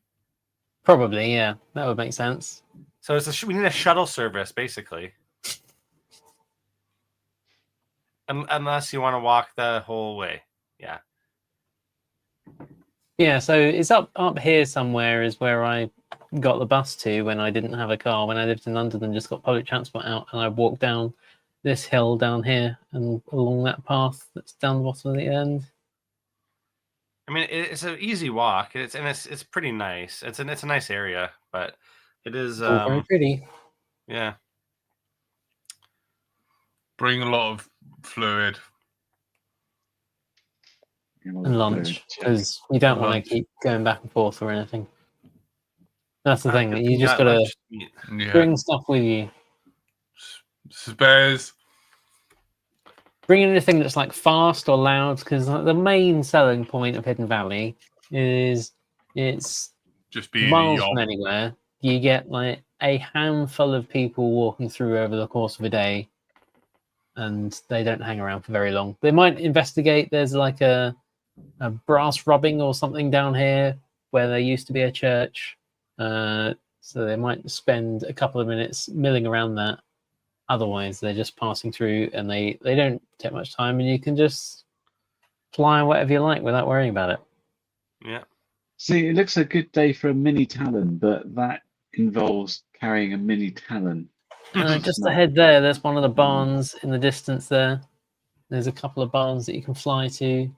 Speaker 4: Probably, yeah. That would make sense.
Speaker 2: So we need a shuttle service, basically. Unless you want to walk the whole way. Yeah.
Speaker 4: Yeah, so it's up here somewhere is where I got the bus to when I didn't have a car. When I lived in London and just got public transport out, and I walked down this hill down here and along that path that's down the bottom of the end.
Speaker 2: I mean, it's an easy walk. It's pretty nice. It's a nice area, but it is
Speaker 4: It's all very pretty.
Speaker 2: yeah.
Speaker 1: Bring a lot of fluid.
Speaker 4: And lunch, because you don't want to
Speaker 1: Lunch.
Speaker 4: keep going back and forth or anything. That's the thing.
Speaker 2: Good
Speaker 4: You
Speaker 2: thing
Speaker 4: just
Speaker 2: got
Speaker 4: gotta
Speaker 2: lunch to eat.
Speaker 1: Yeah.
Speaker 4: bring stuff with you.
Speaker 1: Spares.
Speaker 4: Bring anything that's like fast or loud, because the main selling point of Hidden Valley is it's
Speaker 1: Just being a
Speaker 4: miles from
Speaker 1: yob.
Speaker 4: anywhere. You get like a handful of people walking through over the course of a day, and they don't hang around for very long. They might investigate. There's like a brass rubbing or something down here where there used to be a church. So they might spend a couple of minutes milling around that. Otherwise, they're just passing through, and they don't take much time, and you can just fly whatever you like without worrying about it.
Speaker 2: Yeah.
Speaker 3: See, it looks a good day for a mini Talon, but that involves carrying a mini Talon.
Speaker 4: Just
Speaker 3: not-
Speaker 4: ahead there, there's one of the barns in the distance there. There's a couple of barns that you can fly to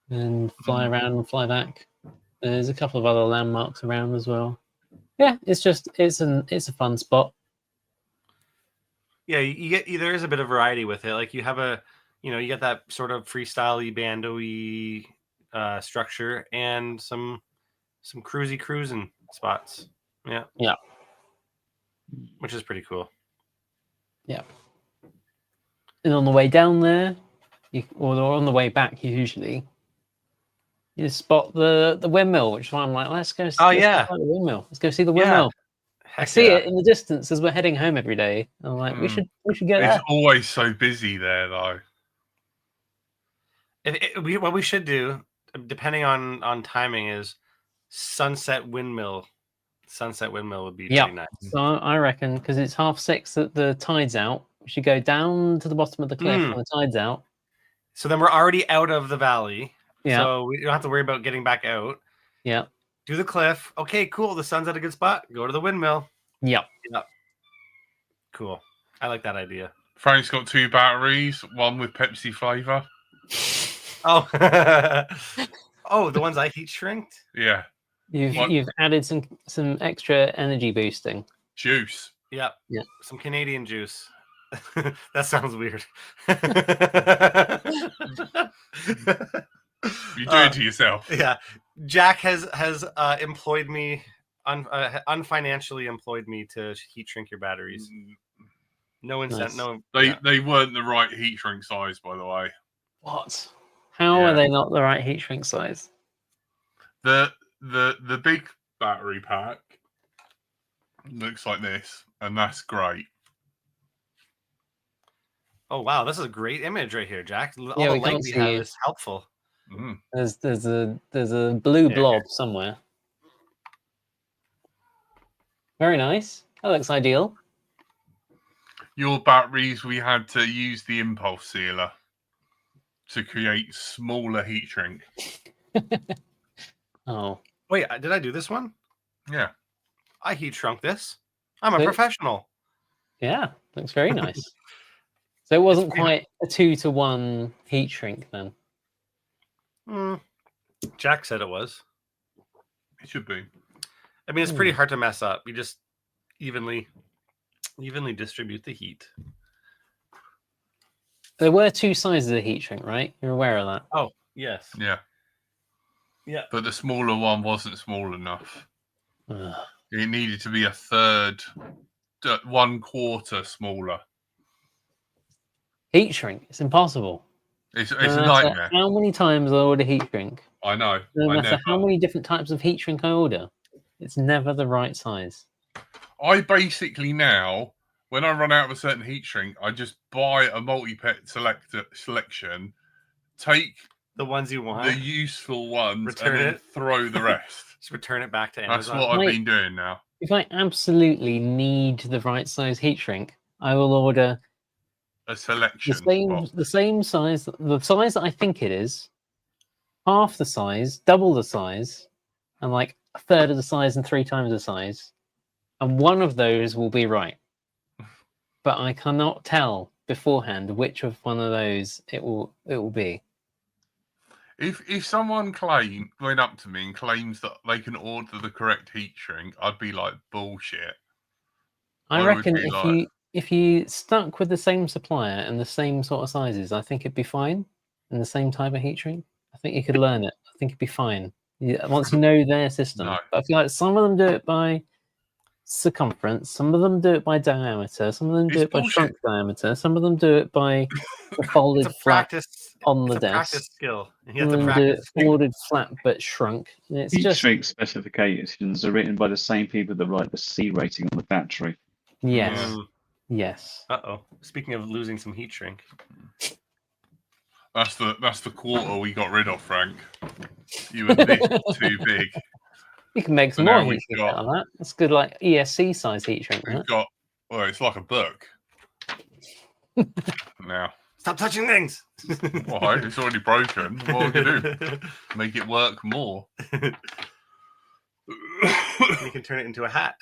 Speaker 4: and fly around and fly back. There's a couple of other landmarks around as well. Yeah, it's a fun spot.
Speaker 2: Yeah, you get there is a bit of variety with it. Like you have you get that sort of freestyle-y, bando-y structure and some cruising spots. Yeah.
Speaker 4: Yeah.
Speaker 2: Which is pretty cool.
Speaker 4: And on the way down there, or on the way back, usually you spot the windmill, which is why I'm like, let's go.
Speaker 2: Oh,
Speaker 4: let's
Speaker 2: yeah.
Speaker 4: check out the windmill. Let's go see the
Speaker 2: Yeah.
Speaker 4: windmill. I
Speaker 2: Heck
Speaker 4: see
Speaker 2: yeah.
Speaker 4: it in the distance as we're heading home every day. I'm like, we should go there.
Speaker 1: It's always so busy there, though.
Speaker 2: What we should do, depending on timing, is Sunset Windmill. Sunset Windmill would be
Speaker 4: Yeah.
Speaker 2: pretty nice.
Speaker 4: So I reckon because it's 6:30 that the tide's out, we should go down to the bottom of the cliff when the tide's out.
Speaker 2: So then we're already out of the valley.
Speaker 4: Yeah.
Speaker 2: So we don't have to worry about getting back out.
Speaker 4: Yeah.
Speaker 2: Do the cliff. Okay, cool. The sun's at a good spot. Go to the windmill.
Speaker 4: Yep.
Speaker 2: Cool. I like that idea.
Speaker 1: Frank's got 2 batteries, one with Pepsi flavor.
Speaker 2: Oh, oh, the ones I heat shrinked.
Speaker 1: Yeah.
Speaker 4: You've added some extra energy boosting.
Speaker 1: Juice.
Speaker 2: Yeah.
Speaker 4: Yeah.
Speaker 2: Some Canadian juice. That sounds weird.
Speaker 1: You do it to yourself.
Speaker 2: Yeah, Jack has employed me, unfinancially employed me to heat shrink your batteries. No incentive.
Speaker 4: Nice.
Speaker 1: They weren't the right heat shrink size, by the way.
Speaker 4: What? How
Speaker 1: Yeah.
Speaker 4: are they not the right heat shrink size?
Speaker 1: The big battery pack looks like this, and that's great.
Speaker 2: Oh wow, this is a great image right here, Jack. All
Speaker 4: Yeah,
Speaker 2: the
Speaker 4: we can't
Speaker 2: light we
Speaker 4: see
Speaker 2: have
Speaker 4: you.
Speaker 2: is helpful.
Speaker 1: Mm.
Speaker 4: There's a blue
Speaker 2: Yeah.
Speaker 4: blob somewhere. Very nice. That looks ideal.
Speaker 1: Your batteries, we had to use the impulse sealer to create smaller heat shrink.
Speaker 4: Oh,
Speaker 2: Wait, did I do this one?
Speaker 1: Yeah.
Speaker 2: I heat shrunk this. I'm a
Speaker 4: So-
Speaker 2: professional.
Speaker 4: yeah, looks very nice. So it wasn't
Speaker 2: pretty-
Speaker 4: quite a 2-to-1 heat shrink then.
Speaker 2: Jack said it was.
Speaker 1: It should be.
Speaker 2: I mean, it's pretty hard to mess up. You just evenly distribute the heat.
Speaker 4: There were 2 sizes of heat shrink, right? You're aware of that.
Speaker 2: Oh, yes.
Speaker 1: Yeah.
Speaker 2: Yeah.
Speaker 1: But the smaller one wasn't small enough.
Speaker 4: Ugh.
Speaker 1: It needed to be a third, 1/4 smaller.
Speaker 4: Heat shrink. It's impossible.
Speaker 1: It's
Speaker 4: No
Speaker 1: a
Speaker 4: matter
Speaker 1: nightmare.
Speaker 4: How many times I order heat shrink,
Speaker 1: I know.
Speaker 4: no
Speaker 1: I
Speaker 4: matter
Speaker 1: never.
Speaker 4: how many different types of heat shrink I order, it's never the right size.
Speaker 1: I basically now, when I run out of a certain heat shrink, I just buy a multi-pet selection, take
Speaker 2: The ones you want.
Speaker 1: the useful ones,
Speaker 2: Return
Speaker 1: and then
Speaker 2: it.
Speaker 1: throw the rest.
Speaker 2: Just return it back to
Speaker 1: That's
Speaker 2: Amazon.
Speaker 1: what I've
Speaker 4: Mate.
Speaker 1: been doing now.
Speaker 4: If I absolutely need the right size heat shrink, I will order
Speaker 1: A selection.
Speaker 4: the same size, the size that I think it is, half the size, double the size, and like a third of the size and 3 times the size, and one of those will be right. But I cannot tell beforehand which of one of those it will be.
Speaker 1: If someone went up to me and claims that they can order the correct heat shrink, I'd be like, bullshit.
Speaker 4: I
Speaker 1: I would
Speaker 4: reckon
Speaker 1: be like-
Speaker 4: if you stuck with the same supplier and the same sort of sizes, I think it'd be fine. And the same type of heat shrink, I think you could learn it. I think it'd be fine. Once you know their system.
Speaker 1: No.
Speaker 4: But I feel like some of them do it by circumference, some of them do it by diameter, some of them do
Speaker 1: It's
Speaker 4: it by
Speaker 1: bullshit.
Speaker 4: shrunk diameter, some of them do it by the folded
Speaker 2: It's a
Speaker 4: flat
Speaker 2: practice
Speaker 4: on the
Speaker 2: it's a practice
Speaker 4: desk.
Speaker 2: skill. You
Speaker 4: Some
Speaker 2: have
Speaker 4: of
Speaker 2: to
Speaker 4: them do it
Speaker 2: practice.
Speaker 4: folded flat but shrunk. And it's
Speaker 3: Heat
Speaker 4: just
Speaker 3: shrink specifications are written by the same people that write the C rating on the battery.
Speaker 4: yes,
Speaker 2: Mm.
Speaker 4: yes.
Speaker 2: Uh-oh. Speaking of losing some heat shrink.
Speaker 1: That's the quarter we got rid of, Frank. You were this too big.
Speaker 4: You can make some
Speaker 1: So
Speaker 4: more
Speaker 1: now we've
Speaker 4: heat shrink
Speaker 1: got-
Speaker 4: out of that. That's good, like ESC size heat shrink.
Speaker 1: We've
Speaker 4: That.
Speaker 1: got it's like a book. Now,
Speaker 2: Stop touching things.
Speaker 1: why? It's already broken. What are we gonna do? Make it work more.
Speaker 2: You can turn it into a hat.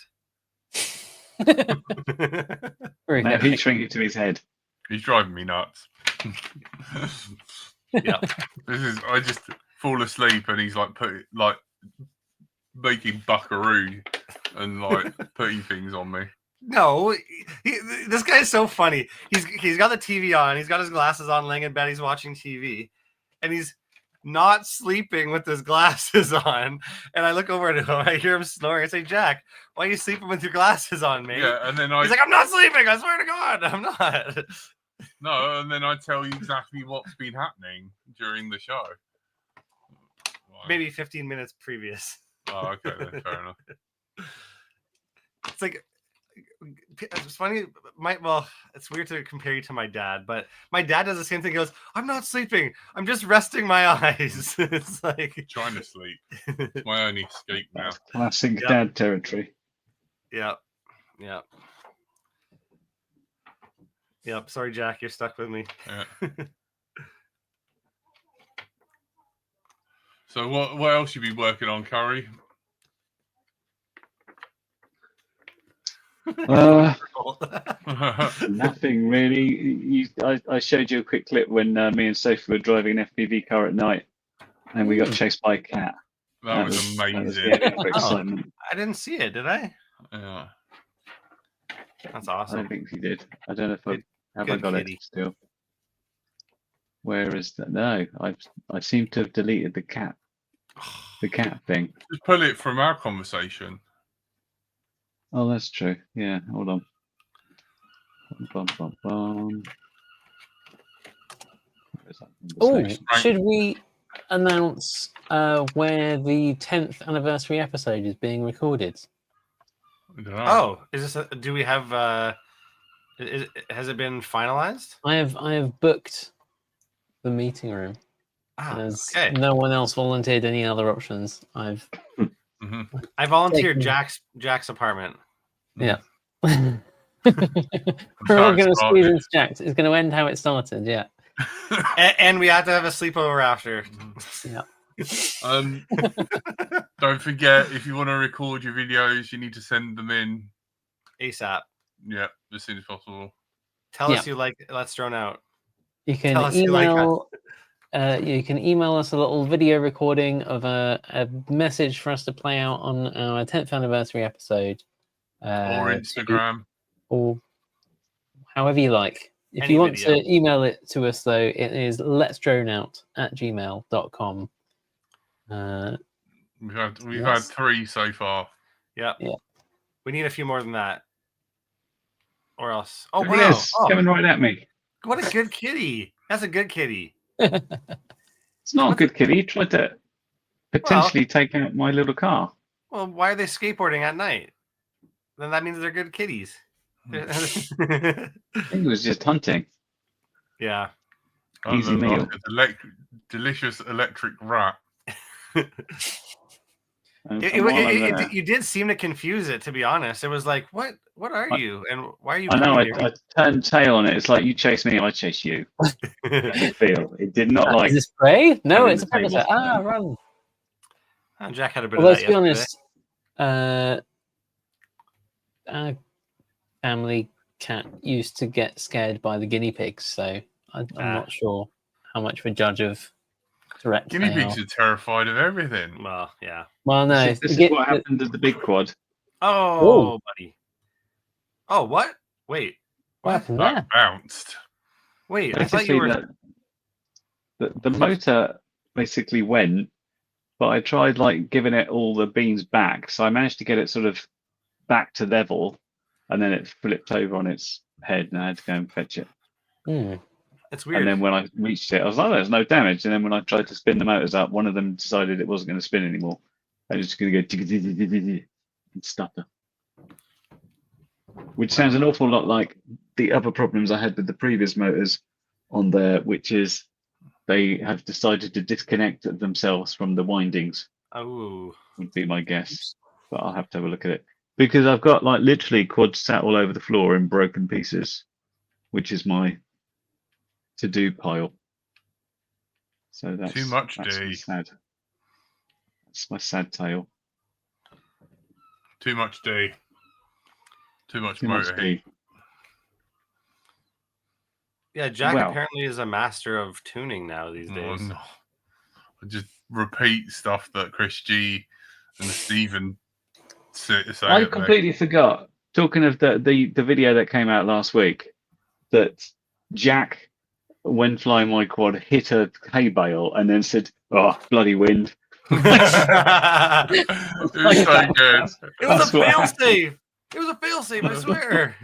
Speaker 4: Very
Speaker 3: Now
Speaker 4: good.
Speaker 3: heat shrink it to his head.
Speaker 1: He's driving me nuts.
Speaker 2: Yeah.
Speaker 1: I just fall asleep and he's like making buckaroo and like putting things on me.
Speaker 2: No, this guy's so funny. He's got the TV on. He's got his glasses on, laying in bed. He's watching TV, and he's not sleeping with his glasses on. And I look over at him. I hear him snoring. I say, "Jack, why are you sleeping with your glasses on, mate?"
Speaker 1: Yeah, and then
Speaker 2: He's like, "I'm not sleeping. I swear to God, I'm not."
Speaker 1: no, and then I tell you exactly what's been happening during the show. Like,
Speaker 2: Maybe 15 minutes previous.
Speaker 1: Oh, okay, then, fair enough.
Speaker 2: It's like it's funny. It's weird to compare you to my dad, but my dad does the same thing. He goes, "I'm not sleeping. I'm just resting my eyes." It's like,
Speaker 1: Trying to sleep. It's my only escape now.
Speaker 3: That's classic
Speaker 2: Yep.
Speaker 3: dad territory.
Speaker 2: yeah. Yep. Sorry, Jack, you're stuck with me.
Speaker 1: Yeah. So what else you been working on, Curry?
Speaker 3: Nothing really. I showed you a quick clip when me and Sophie were driving an FPV car at night, and we got chased by a cat.
Speaker 1: That was
Speaker 3: That was
Speaker 1: amazing.
Speaker 3: the extra excitement.
Speaker 2: I didn't see it, did I?
Speaker 1: Yeah.
Speaker 2: That's
Speaker 3: I
Speaker 2: awesome.
Speaker 3: don't think you did. I don't know if
Speaker 2: Good-
Speaker 3: I
Speaker 2: good
Speaker 3: got
Speaker 2: kitty.
Speaker 3: it still. Where is that? No, I seem to have deleted the cat thing.
Speaker 1: Just pull it from our conversation.
Speaker 3: Oh, that's true. Yeah, hold on. Bum, bum, bum. Where is that
Speaker 4: Oh,
Speaker 3: conversation?
Speaker 4: should we announce where the 10th anniversary episode is being recorded?
Speaker 1: I don't know.
Speaker 2: Oh, is this? Do we have? Has it been finalized?
Speaker 4: I have booked the meeting room.
Speaker 2: Ah,
Speaker 4: As
Speaker 2: okay.
Speaker 4: no one else volunteered any other options, I've
Speaker 1: Mhm.
Speaker 2: I volunteered
Speaker 4: Taken-
Speaker 2: Jack's apartment.
Speaker 4: we're all
Speaker 1: how
Speaker 4: going
Speaker 1: it
Speaker 4: to squeeze
Speaker 1: started.
Speaker 4: into Jack's. It's going to end how it started. Yeah.
Speaker 2: And we have to have a sleepover after.
Speaker 1: Don't forget, if you want to record your videos, you need to send them in.
Speaker 2: ASAP.
Speaker 1: Yeah, as soon as possible.
Speaker 2: Tell
Speaker 4: Yeah.
Speaker 2: us you like Let's Drone Out.
Speaker 4: You can
Speaker 2: Tell us you like
Speaker 4: email. You can email us a little video recording of a message for us to play out on our 10th anniversary episode,
Speaker 1: Or Instagram.
Speaker 4: or however you like. If
Speaker 2: Any
Speaker 4: you want
Speaker 2: video.
Speaker 4: to email it to us, though, it is letsdroneout@gmail.com.
Speaker 1: We've had
Speaker 4: Yes.
Speaker 1: 3 so far.
Speaker 2: Yeah.
Speaker 4: Yeah.
Speaker 2: We need a few more than that. Or else. Oh
Speaker 3: There it
Speaker 2: wow.
Speaker 3: is,
Speaker 2: Oh,
Speaker 3: coming right at me.
Speaker 2: what a good kitty. That's a good kitty.
Speaker 3: It's not a good kitty. He tried to potentially take out my little car.
Speaker 2: Well, why are they skateboarding at night? Then that means they're good kitties.
Speaker 3: I think it was just hunting.
Speaker 2: Yeah.
Speaker 1: I
Speaker 3: Easy
Speaker 1: look
Speaker 3: meal.
Speaker 1: like a delicious electric rat.
Speaker 3: And
Speaker 2: It-
Speaker 3: while I'm there-
Speaker 2: you did seem to confuse it, to be honest. It was like, what are you? And why are you
Speaker 3: I know.
Speaker 2: coming
Speaker 3: I turned tail on it. It's like you chase me, I chase you.
Speaker 2: here?
Speaker 3: I feel it did not like.
Speaker 4: Is this prey? No,
Speaker 3: I
Speaker 4: it's a
Speaker 3: didn't
Speaker 4: predator.
Speaker 3: take
Speaker 4: Ah, run.
Speaker 2: Oh, Jack had a bit
Speaker 4: Well,
Speaker 2: of
Speaker 4: let's
Speaker 2: that
Speaker 4: be
Speaker 2: yesterday.
Speaker 4: honest. Our family cat used to get scared by the guinea pigs, so I'm
Speaker 2: Ah.
Speaker 4: not sure how much of a judge of Direct
Speaker 1: Guinea
Speaker 4: they
Speaker 1: pigs
Speaker 4: are.
Speaker 1: are terrified of everything.
Speaker 2: Well, yeah.
Speaker 4: Well, no,
Speaker 3: This
Speaker 4: you
Speaker 3: is what
Speaker 4: get-
Speaker 3: happened to the big quad.
Speaker 2: Oh, buddy. Oh, what? Wait.
Speaker 4: what
Speaker 2: What?
Speaker 4: happened
Speaker 1: That
Speaker 4: there?
Speaker 1: bounced.
Speaker 2: Wait, I thought you
Speaker 3: Basically,
Speaker 2: were.
Speaker 3: the motor basically went, but I tried like giving it all the beams back, so I managed to get it sort of back to level, and then it flipped over on its head, and I had to go and fetch it.
Speaker 4: Hmm.
Speaker 2: It's
Speaker 3: And
Speaker 2: weird.
Speaker 3: then when I reached it, I was like, oh, "There's no damage." And then when I tried to spin the motors up, one of them decided it wasn't going to spin anymore. It was just going to go and stutter, which sounds an awful lot like the other problems I had with the previous motors on there, which is they have decided to disconnect themselves from the windings.
Speaker 2: Oh.
Speaker 3: Would be my guess, but I'll have to have a look at it because I've got like literally quads sat all over the floor in broken pieces, which is my to-do pile. So that's
Speaker 1: Too much,
Speaker 3: that's my
Speaker 1: D.
Speaker 3: sad. That's my sad tale.
Speaker 1: Too much D. Too much
Speaker 3: Too much
Speaker 1: motor
Speaker 3: D.
Speaker 1: heat.
Speaker 2: Yeah, Jack
Speaker 3: Well.
Speaker 2: apparently is a master of tuning now these
Speaker 1: Oh,
Speaker 2: days.
Speaker 1: no. I just repeat stuff that Chris G and Stephen say.
Speaker 3: I completely forgot. Talking of the video that came out last week, that Jack, when flying my quad, hit a hay bale and then said, "Oh, bloody wind."
Speaker 1: It was so good.
Speaker 2: It was
Speaker 3: That's
Speaker 2: a
Speaker 3: what
Speaker 2: failsafe. It was a failsafe, I swear.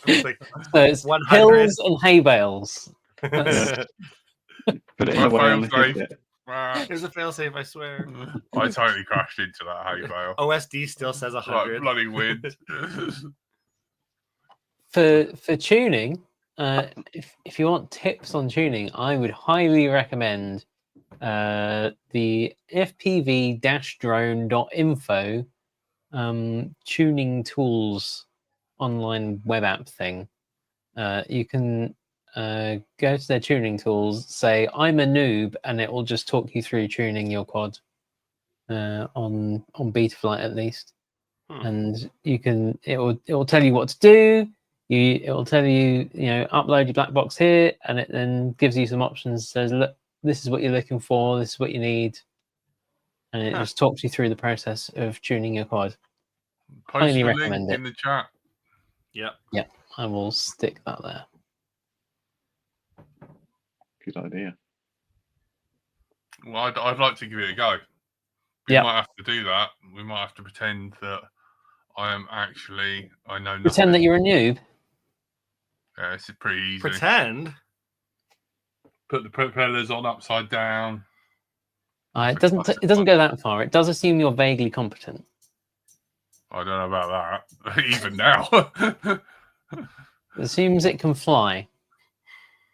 Speaker 2: It's like
Speaker 4: So it's
Speaker 2: 100.
Speaker 4: hills and hay bales.
Speaker 3: Put it in
Speaker 1: My
Speaker 3: the way
Speaker 1: phone's
Speaker 3: and hit
Speaker 1: safe.
Speaker 3: it.
Speaker 2: It was a failsafe, I swear.
Speaker 1: I totally crashed into that hay bale.
Speaker 2: OSD still says
Speaker 1: Like
Speaker 2: 100.
Speaker 1: bloody wind.
Speaker 4: For tuning, if you want tips on tuning, I would highly recommend the fpv-drone.info tuning tools online web app thing. You can go to their tuning tools, say I'm a noob, and it will just talk you through tuning your quad on Betaflight at least. And you can it will tell you what to do. It will tell you upload your black box here, and it then gives you some options. Says, look, this is what you're looking for, this is what you need, and it just talks you through the process of tuning your quad.
Speaker 1: Post
Speaker 4: Highly
Speaker 1: the
Speaker 4: recommend
Speaker 1: link
Speaker 4: it.
Speaker 1: in the chat.
Speaker 2: Yep.
Speaker 4: I will stick that there.
Speaker 3: Good idea.
Speaker 1: Well, I'd like to give it a go. We
Speaker 4: Yeah.
Speaker 1: might have to do that. We might have to pretend that I know nothing.
Speaker 4: Pretend that you're a noob.
Speaker 1: Yeah, it's pretty easy.
Speaker 2: Pretend.
Speaker 1: Put the propellers on upside down.
Speaker 4: It doesn't go that far. It does assume you're vaguely competent.
Speaker 1: I don't know about that. Even now.
Speaker 4: It assumes it can fly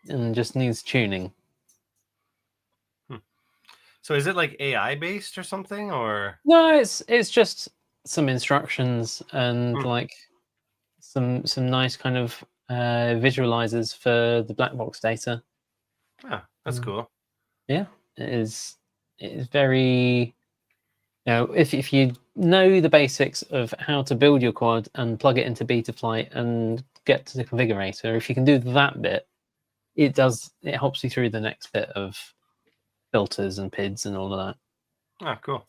Speaker 4: and just needs tuning.
Speaker 2: So is it like AI based or something, or
Speaker 4: No, it's just some instructions and like some nice kind of visualizers for the black box data.
Speaker 2: that's cool.
Speaker 4: It is very, if you know the basics of how to build your quad and plug it into Betaflight and get to the configurator, if you can do that bit, it helps you through the next bit of filters and PIDs and all of
Speaker 2: Cool.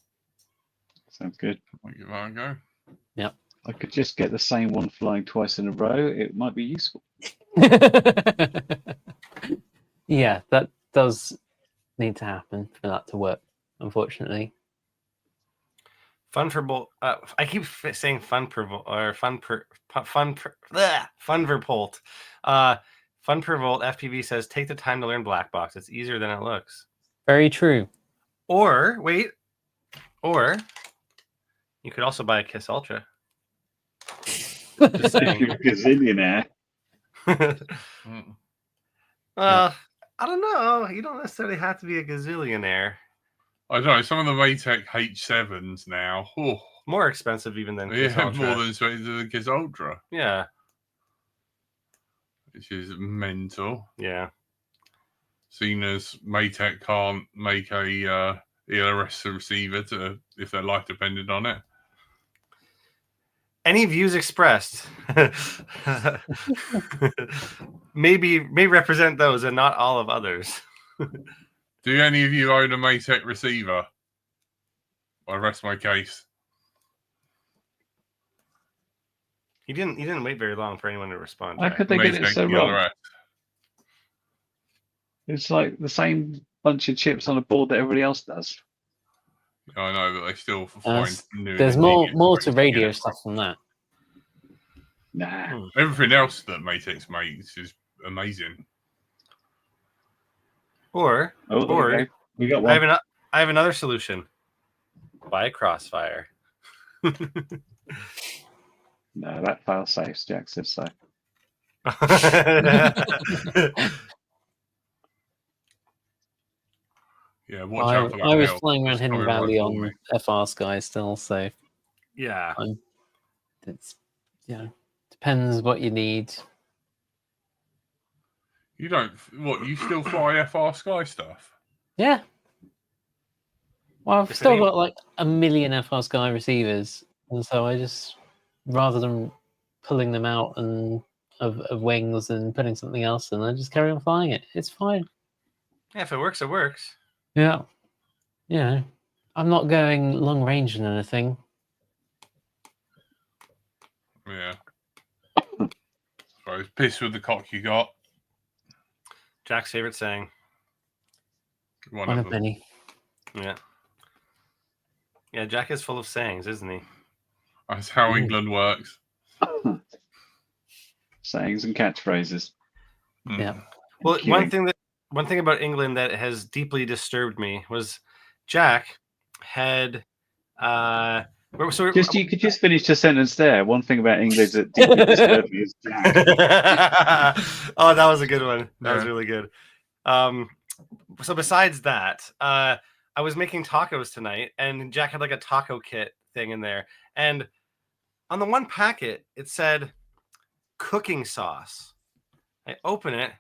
Speaker 3: Sounds good.
Speaker 1: I'll give that a go.
Speaker 3: I could just get the same one flying twice in a row. It might be useful.
Speaker 4: that. Yeah, that does need to happen for that to work, unfortunately.
Speaker 2: Fun for bolt. I keep saying fun per volt or fun per volt. Fun per volt. FPV says take the time to learn black box. It's easier than it looks.
Speaker 4: Very true.
Speaker 2: Or you could also buy a Kiss Ultra. Just
Speaker 3: If
Speaker 2: saying.
Speaker 3: you're a gazillionaire.
Speaker 1: Mm.
Speaker 2: I don't know. You don't necessarily have to be a gazillionaire.
Speaker 1: I don't know. Some of the Maytech H7s now. Oh,
Speaker 2: More expensive even than Kiss
Speaker 1: yeah,
Speaker 2: Ultra.
Speaker 1: more than the Kiss Ultra,
Speaker 2: Yeah.
Speaker 1: which is mental.
Speaker 2: Yeah.
Speaker 1: Seeing as Maytech can't make a ELRS receiver if their life depended on it.
Speaker 2: Any views expressed may represent those and not all of others.
Speaker 1: Do any of you own a Maytech receiver? I rest my case.
Speaker 2: He didn't wait very long for anyone to respond.
Speaker 3: How
Speaker 2: Jack.
Speaker 3: could they get it
Speaker 1: Maytech
Speaker 3: so wrong?
Speaker 1: PRS.
Speaker 3: It's like the same bunch of chips on a board that everybody else does.
Speaker 1: I know, but they still find new.
Speaker 4: There's
Speaker 1: and
Speaker 4: more
Speaker 1: ingenious ways
Speaker 4: to
Speaker 1: get
Speaker 4: radio
Speaker 1: it.
Speaker 4: stuff than that.
Speaker 3: Nah.
Speaker 1: Everything else that Maytech makes is amazing.
Speaker 2: Or
Speaker 3: Oh, there
Speaker 2: Or-
Speaker 3: you go. We got
Speaker 2: I
Speaker 3: one.
Speaker 2: have another solution. Buy a Crossfire.
Speaker 3: No, that fail safes. Jack said so.
Speaker 1: Yeah, watch out for that.
Speaker 4: I was
Speaker 1: nail.
Speaker 4: flying around
Speaker 1: It's
Speaker 4: Hidden
Speaker 1: coming right
Speaker 4: Valley
Speaker 1: for me.
Speaker 4: on FR Sky still, so
Speaker 2: Yeah.
Speaker 4: it's depends what you need.
Speaker 1: You don't. What? You still fly FR Sky stuff?
Speaker 4: Yeah. Well, I've
Speaker 2: If
Speaker 4: still
Speaker 2: any-
Speaker 4: got like a million FR Sky receivers, and so I just rather than pulling them out and of wings and putting something else in, I just carry on flying it. It's fine.
Speaker 2: Yeah, if it works, it works.
Speaker 4: Yeah. I'm not going long range in anything.
Speaker 1: Yeah. So it's pissed with the cock you got.
Speaker 2: Jack's favorite saying.
Speaker 1: One
Speaker 4: One
Speaker 1: of
Speaker 4: of
Speaker 1: them.
Speaker 4: many.
Speaker 2: Yeah. Yeah, Jack is full of sayings, isn't he?
Speaker 1: That's how
Speaker 4: Mm.
Speaker 1: England works.
Speaker 3: Sayings and catchphrases.
Speaker 1: Mm.
Speaker 4: Yeah.
Speaker 2: Well,
Speaker 3: Queuing.
Speaker 2: one thing about England that has deeply disturbed me was Jack had so
Speaker 3: You could just finish the sentence there. One thing about English that deeply disturbed me is Jack.
Speaker 2: Oh, that was a good one. That was
Speaker 1: Yeah.
Speaker 2: really good. So besides that, I was making tacos tonight, and Jack had like a taco kit thing in there, and on the one packet it said cooking sauce. I open it,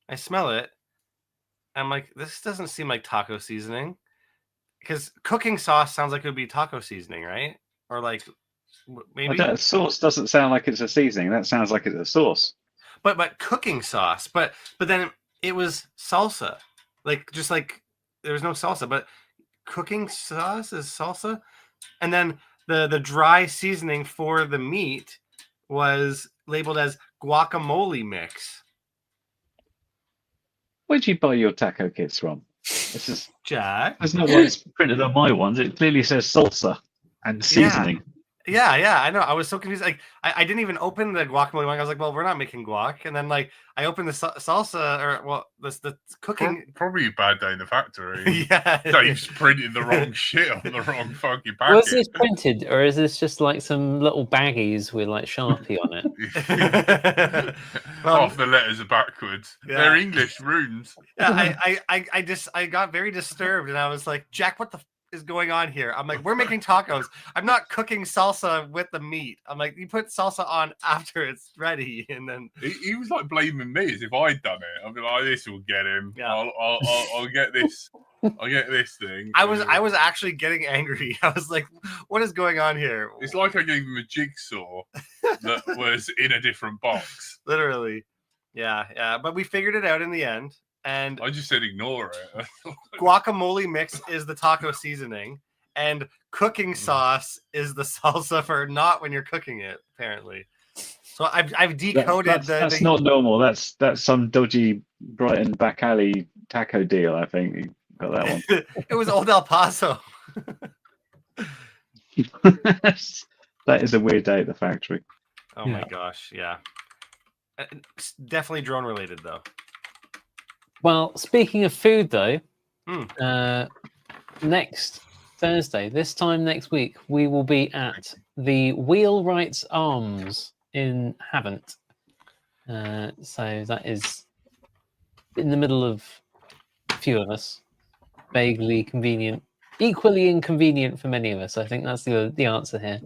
Speaker 2: I smell it, I'm like, this doesn't seem like taco seasoning, because cooking sauce sounds like it would be taco seasoning, right? Or like maybe,
Speaker 3: Sauce doesn't sound like it's a seasoning. That sounds like it's a sauce.
Speaker 2: but cooking sauce, but then it was salsa, like just like there was no salsa, but cooking sauce is salsa, and then the dry seasoning for the meat was labeled as guacamole mix.
Speaker 3: Where'd you buy your taco kits from? This is
Speaker 2: Jack,
Speaker 3: there's no one it's printed on my ones. It clearly says salsa and seasoning.
Speaker 2: yeah, I know. I was so confused. Like, I didn't even open the guacamole one. I was like, well, we're not making guac. And then like I opened the salsa, or well, the cooking.
Speaker 1: Probably a bad day in the factory.
Speaker 2: Yeah,
Speaker 1: Dave's printed the wrong shit on the wrong fucking packet.
Speaker 4: Was this printed, or is this just like some little baggies with like Sharpie on it?
Speaker 1: Half the letters are backwards.
Speaker 2: Yeah.
Speaker 1: They're English runes.
Speaker 2: Yeah, I got very disturbed, and I was like, Jack, what the is going on here? I'm like, we're making tacos. I'm not cooking salsa with the meat. I'm like, you put salsa on after it's ready, and then
Speaker 1: He was like blaming me as if I'd done it. I'd be like, this will get him.
Speaker 2: Yeah.
Speaker 1: I'll get this. I'll get this thing.
Speaker 2: I was actually getting angry. I was like, what is going on here?
Speaker 1: It's like I gave him a jigsaw that was in a different box.
Speaker 2: Literally. Yeah. But we figured it out in the end. And
Speaker 1: I just said ignore it.
Speaker 2: guacamole mix is the taco seasoning, and cooking sauce is the salsa for not when you're cooking it, apparently. So I've decoded
Speaker 3: That's not normal. That's some dodgy Brighton back alley taco deal. I think you got that one.
Speaker 2: It was Old El Paso.
Speaker 3: That is a weird day at the factory.
Speaker 2: Oh my
Speaker 4: Yeah.
Speaker 2: gosh, yeah. It's definitely drone related though.
Speaker 4: Well, speaking of food, though,
Speaker 2: Hmm.
Speaker 4: next Thursday, this time next week, we will be at the Wheelwrights Arms in Havant. So that is in the middle of a few of us. Vaguely convenient, equally inconvenient for many of us. I think that's the answer here.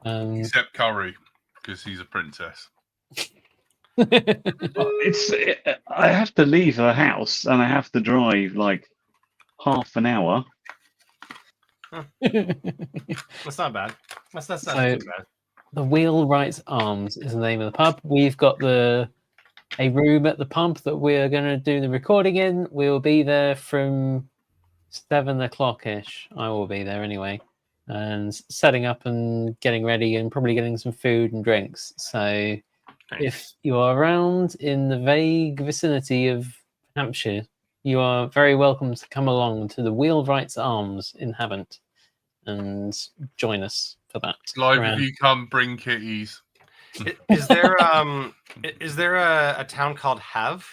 Speaker 1: Except Curry, because he's a princess.
Speaker 3: I have to leave the house and I have to drive like half an hour.
Speaker 2: That's not bad. That's not
Speaker 4: So-
Speaker 2: too bad.
Speaker 4: The Wheelwrights Arms is the name of the pub. We've got the a room at the pub that we're going to do the recording in. We'll be there from 7 o'clock ish. I will be there anyway, and setting up and getting ready and probably getting some food and drinks. So if you are around in the vague vicinity of Hampshire, you are very welcome to come along to the Wheelwright's Arms in Havant and join us for that.
Speaker 1: Live
Speaker 4: around-
Speaker 1: if you come, bring kitties.
Speaker 2: Is there a town called Have?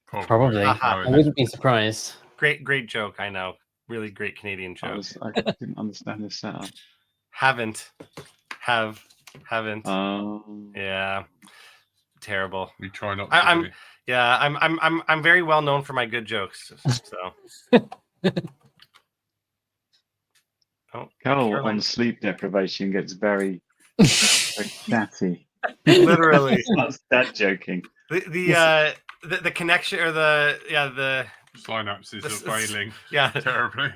Speaker 4: Probably.
Speaker 2: Aha.
Speaker 4: I wouldn't be surprised.
Speaker 2: Great joke. I know. Really great Canadian joke.
Speaker 3: I didn't understand the setup.
Speaker 2: Haven't. Haven't.
Speaker 3: Um,
Speaker 2: Yeah. Terrible.
Speaker 1: We try not.
Speaker 2: I'm-
Speaker 1: to.
Speaker 2: Yeah, I'm very well known for my good jokes. So
Speaker 3: Carol
Speaker 2: Caroline.
Speaker 3: on sleep deprivation gets very, very chatty.
Speaker 2: literally
Speaker 3: That's that joking.
Speaker 2: the connection or the
Speaker 1: Synapses
Speaker 2: This
Speaker 1: are
Speaker 2: is-
Speaker 1: failing
Speaker 2: yeah
Speaker 1: terribly.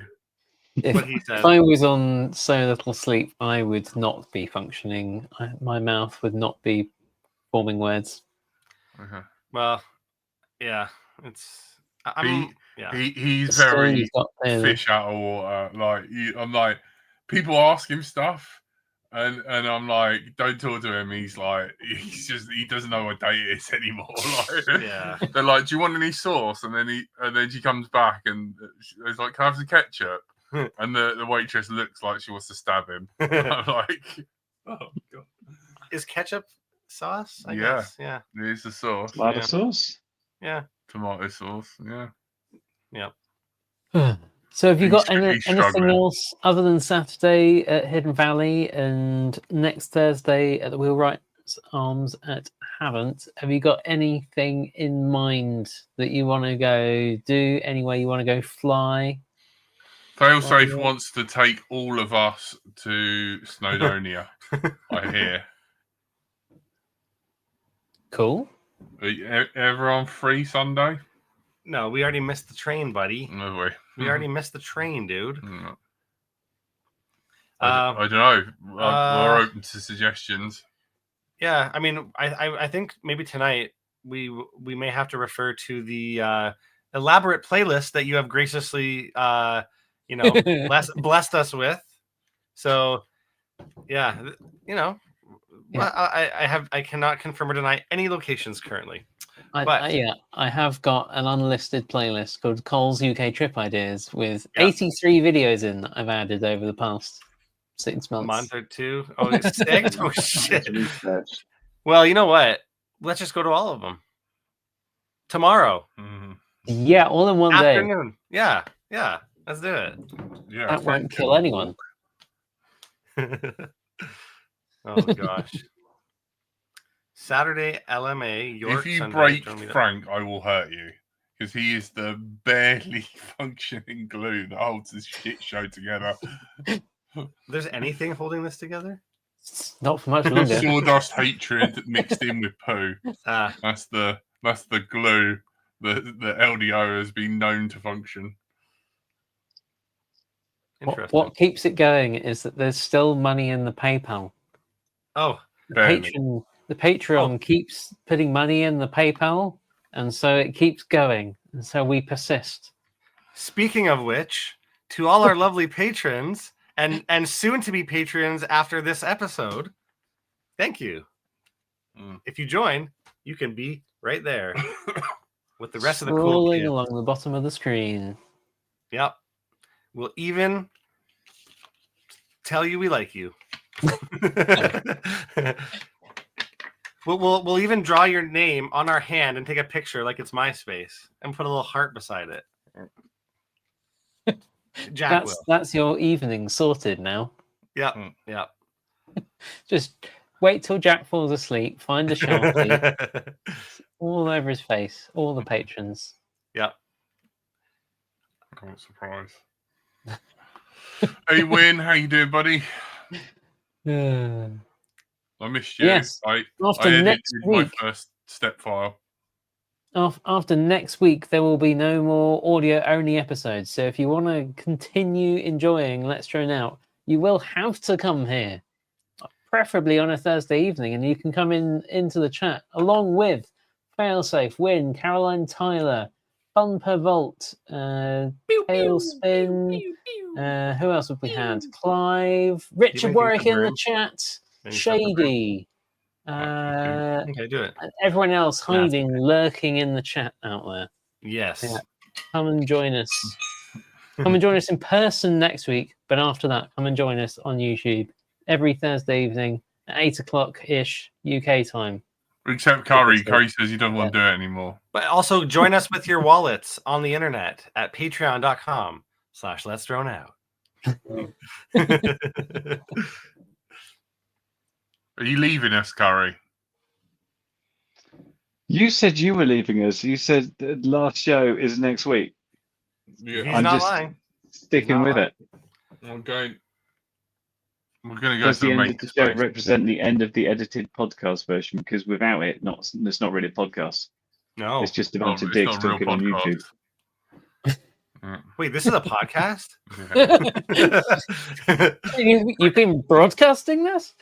Speaker 4: If,
Speaker 2: what he said.
Speaker 4: if I was on so little sleep, I would not be functioning. My mouth would not be forming words.
Speaker 1: Okay.
Speaker 2: Well, yeah, it's I'm yeah.
Speaker 1: He's
Speaker 4: The
Speaker 1: very
Speaker 4: story's got there.
Speaker 1: fish out of water. Like I'm like, people ask him stuff, and I'm like, don't talk to him. He's like, he doesn't know what day it is anymore. Like,
Speaker 2: Yeah.
Speaker 1: they're like, do you want any sauce? And then she comes back and it's like, can I have some ketchup? And the waitress looks like she wants to stab him. I'm like, oh god,
Speaker 2: Is ketchup sauce? I
Speaker 1: Yeah.
Speaker 2: guess. Yeah.
Speaker 1: here's the sauce,
Speaker 3: Tomato
Speaker 2: Yeah.
Speaker 3: sauce.
Speaker 2: Yeah.
Speaker 1: tomato sauce. Yeah.
Speaker 4: So have you got
Speaker 1: He's
Speaker 4: anything
Speaker 1: struggling.
Speaker 4: else other than Saturday at Hidden Valley and next Thursday at the Wheelwright's Arms at Havant? Have you got anything in mind that you want to go do? Anywhere you want to go fly?
Speaker 1: Failsafe
Speaker 4: yeah.
Speaker 1: wants to take all of us to Snowdonia. I hear.
Speaker 4: Cool.
Speaker 1: Are everyone free Sunday?
Speaker 2: No, we already missed the train, buddy.
Speaker 1: No way.
Speaker 2: We already missed the train, dude.
Speaker 1: Mm.
Speaker 2: Uh,
Speaker 1: I don't know. We're
Speaker 2: uh,
Speaker 1: open to suggestions.
Speaker 2: Yeah, I mean, I think maybe tonight we may have to refer to the elaborate playlist that you have graciously blessed us with. So yeah,
Speaker 4: Yeah.
Speaker 2: I cannot confirm or deny any locations currently. But-
Speaker 4: I have got an unlisted playlist called Cole's UK Trip Ideas with
Speaker 2: Yeah.
Speaker 4: 83 videos in that I've added over the past 6
Speaker 2: A
Speaker 4: months.
Speaker 2: month or two. Oh, it's 6? Oh shit.
Speaker 3: Research.
Speaker 2: Well, you know what? Let's just go to all of them tomorrow
Speaker 1: Mhm.
Speaker 4: Yeah, all in one day.
Speaker 2: afternoon. Yeah, let's do it.
Speaker 1: Yeah,
Speaker 4: That won't kill anyone.
Speaker 2: Oh gosh. Saturday LMA York.
Speaker 1: If you
Speaker 2: Sunday,
Speaker 1: break
Speaker 2: don't meet up.
Speaker 1: Frank, I will hurt you because he is the barely functioning glue that holds this shit show together.
Speaker 2: There's anything holding this together?
Speaker 4: Not for much longer.
Speaker 1: Sawdust hatred mixed in with poo.
Speaker 2: Ah,
Speaker 1: That's the glue that the LDO has been known to function.
Speaker 2: interesting.
Speaker 4: What keeps it going is that there's still money in the PayPal.
Speaker 2: Oh,
Speaker 1: Barely.
Speaker 4: The Patreon keeps putting money in the PayPal, and so it keeps going, and so we persist.
Speaker 2: speaking of which, to all our lovely patrons and soon to be patrons after this episode, thank you.
Speaker 1: Mm.
Speaker 2: If you join, you can be right there with the rest of the cool
Speaker 4: Scrolling
Speaker 2: kids.
Speaker 4: along the bottom of the screen.
Speaker 2: Yep. We'll even tell you we like you. We'll even draw your name on our hand and take a picture like it's MySpace and put a little heart beside it. Jack will.
Speaker 4: That's your evening sorted now.
Speaker 2: Yep.
Speaker 1: Mm.
Speaker 2: Yep.
Speaker 4: Just wait till Jack falls asleep, find a shelfie, all over his face, all the patrons.
Speaker 2: Yep.
Speaker 1: I'm not surprised. Hey, Win, how you doing, buddy? I missed you.
Speaker 4: Yes.
Speaker 1: I
Speaker 4: After
Speaker 1: edited
Speaker 4: next
Speaker 1: my
Speaker 4: week,
Speaker 1: first step file.
Speaker 4: after next week, there will be no more audio-only episodes. So if you want to continue enjoying Let's Drone Out, you will have to come here. I preferably on a Thursday evening, and you can come into the chat along with Failsafe, Win, Caroline Tyler, Bumper Volt, Tailspin. Who else have we had? Clive, Richard
Speaker 2: Even
Speaker 4: Warwick in the
Speaker 2: Room.
Speaker 4: chat,
Speaker 2: Maybe start the room.
Speaker 4: Shady,
Speaker 2: Okay, do it.
Speaker 4: and everyone else
Speaker 2: That's
Speaker 4: hiding, lurking in the chat out there.
Speaker 2: Yes.
Speaker 4: Yeah. Come and join us. Come and join us in person next week. But after that, come and join us on YouTube every Thursday evening at 8 o'clock ish UK time.
Speaker 1: Except Curry. Curry says he doesn't want to do it anymore.
Speaker 2: But also join us with your wallets on the internet at patreon.com/Let's Drone Out.
Speaker 1: Are you leaving us, Curry?
Speaker 3: You said you were leaving us. You said the last show is next week.
Speaker 1: Yeah.
Speaker 2: He's
Speaker 3: I'm
Speaker 2: not
Speaker 3: just
Speaker 2: lying.
Speaker 3: sticking
Speaker 2: not
Speaker 3: with
Speaker 2: lying.
Speaker 3: it.
Speaker 1: We're going to go
Speaker 3: Does
Speaker 1: to
Speaker 3: the
Speaker 1: the
Speaker 3: end
Speaker 1: main
Speaker 3: of the show
Speaker 1: space.
Speaker 3: represent the end of the edited podcast version? Because without it, it's not really a podcast.
Speaker 2: No.
Speaker 3: It's just a
Speaker 1: Not-
Speaker 3: bunch of
Speaker 1: it's
Speaker 3: dicks
Speaker 1: not a real
Speaker 3: talking on
Speaker 1: podcast.
Speaker 3: YouTube.
Speaker 2: Wait, this is a podcast?
Speaker 1: Yeah.
Speaker 4: You've been broadcasting this?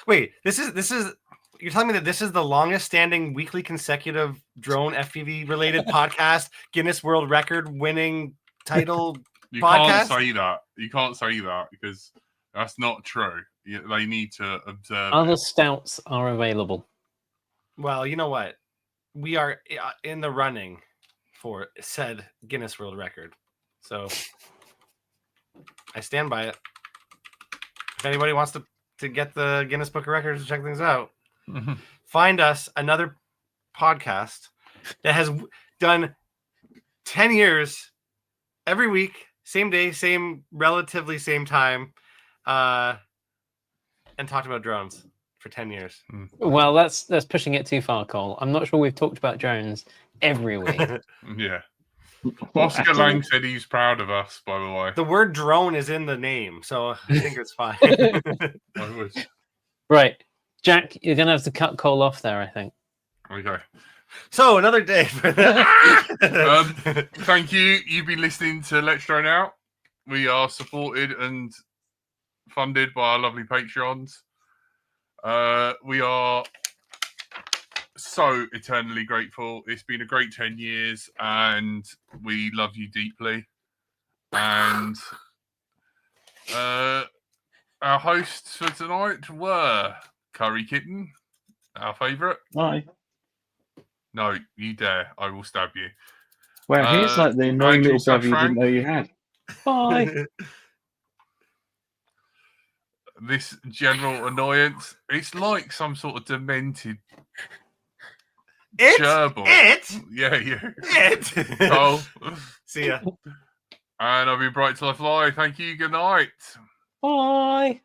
Speaker 2: Wait, this is you're telling me that this is the longest standing weekly consecutive drone FPV related podcast, Guinness World Record winning title.
Speaker 1: You
Speaker 2: Podcast?
Speaker 1: can't say that. You can't say that because that's not true. They need to observe.
Speaker 4: Other
Speaker 1: it.
Speaker 4: stouts are available.
Speaker 2: Well, you know what? We are in the running for said Guinness World Record. So I stand by it. If anybody wants to get the Guinness Book of Records to check things out, find us another podcast that has done 10 years every week, same day, relatively same time, and talked about drones for 10 years.
Speaker 4: Well, that's pushing it too far, Cole. I'm not sure we've talked about drones every week.
Speaker 1: Yeah. Oscar Lang said he's proud of us, by the way.
Speaker 2: The word drone is in the name, so I think it's fine.
Speaker 1: I was.
Speaker 4: Right. Jack, you're going to have to cut Cole off there, I think.
Speaker 1: Okay.
Speaker 2: So another day for that.
Speaker 1: Thank you. You've been listening to Let's Drone Out. We are supported and funded by our lovely Patreons. We are so eternally grateful. It's been a great 10 years and we love you deeply. And our hosts for tonight were Curry Kitten, our favourite.
Speaker 3: Bye.
Speaker 1: No, you dare. I will stab you.
Speaker 3: Well, here's like the annoying
Speaker 1: Andrew
Speaker 3: little brother you
Speaker 1: Frank.
Speaker 3: didn't know you had.
Speaker 4: Bye.
Speaker 1: This general annoyance. It's like some sort of demented gerbil. Yeah. Oh,
Speaker 2: See ya.
Speaker 1: and I've been Bright Till I Fly. Thank you. Good night.
Speaker 4: Bye.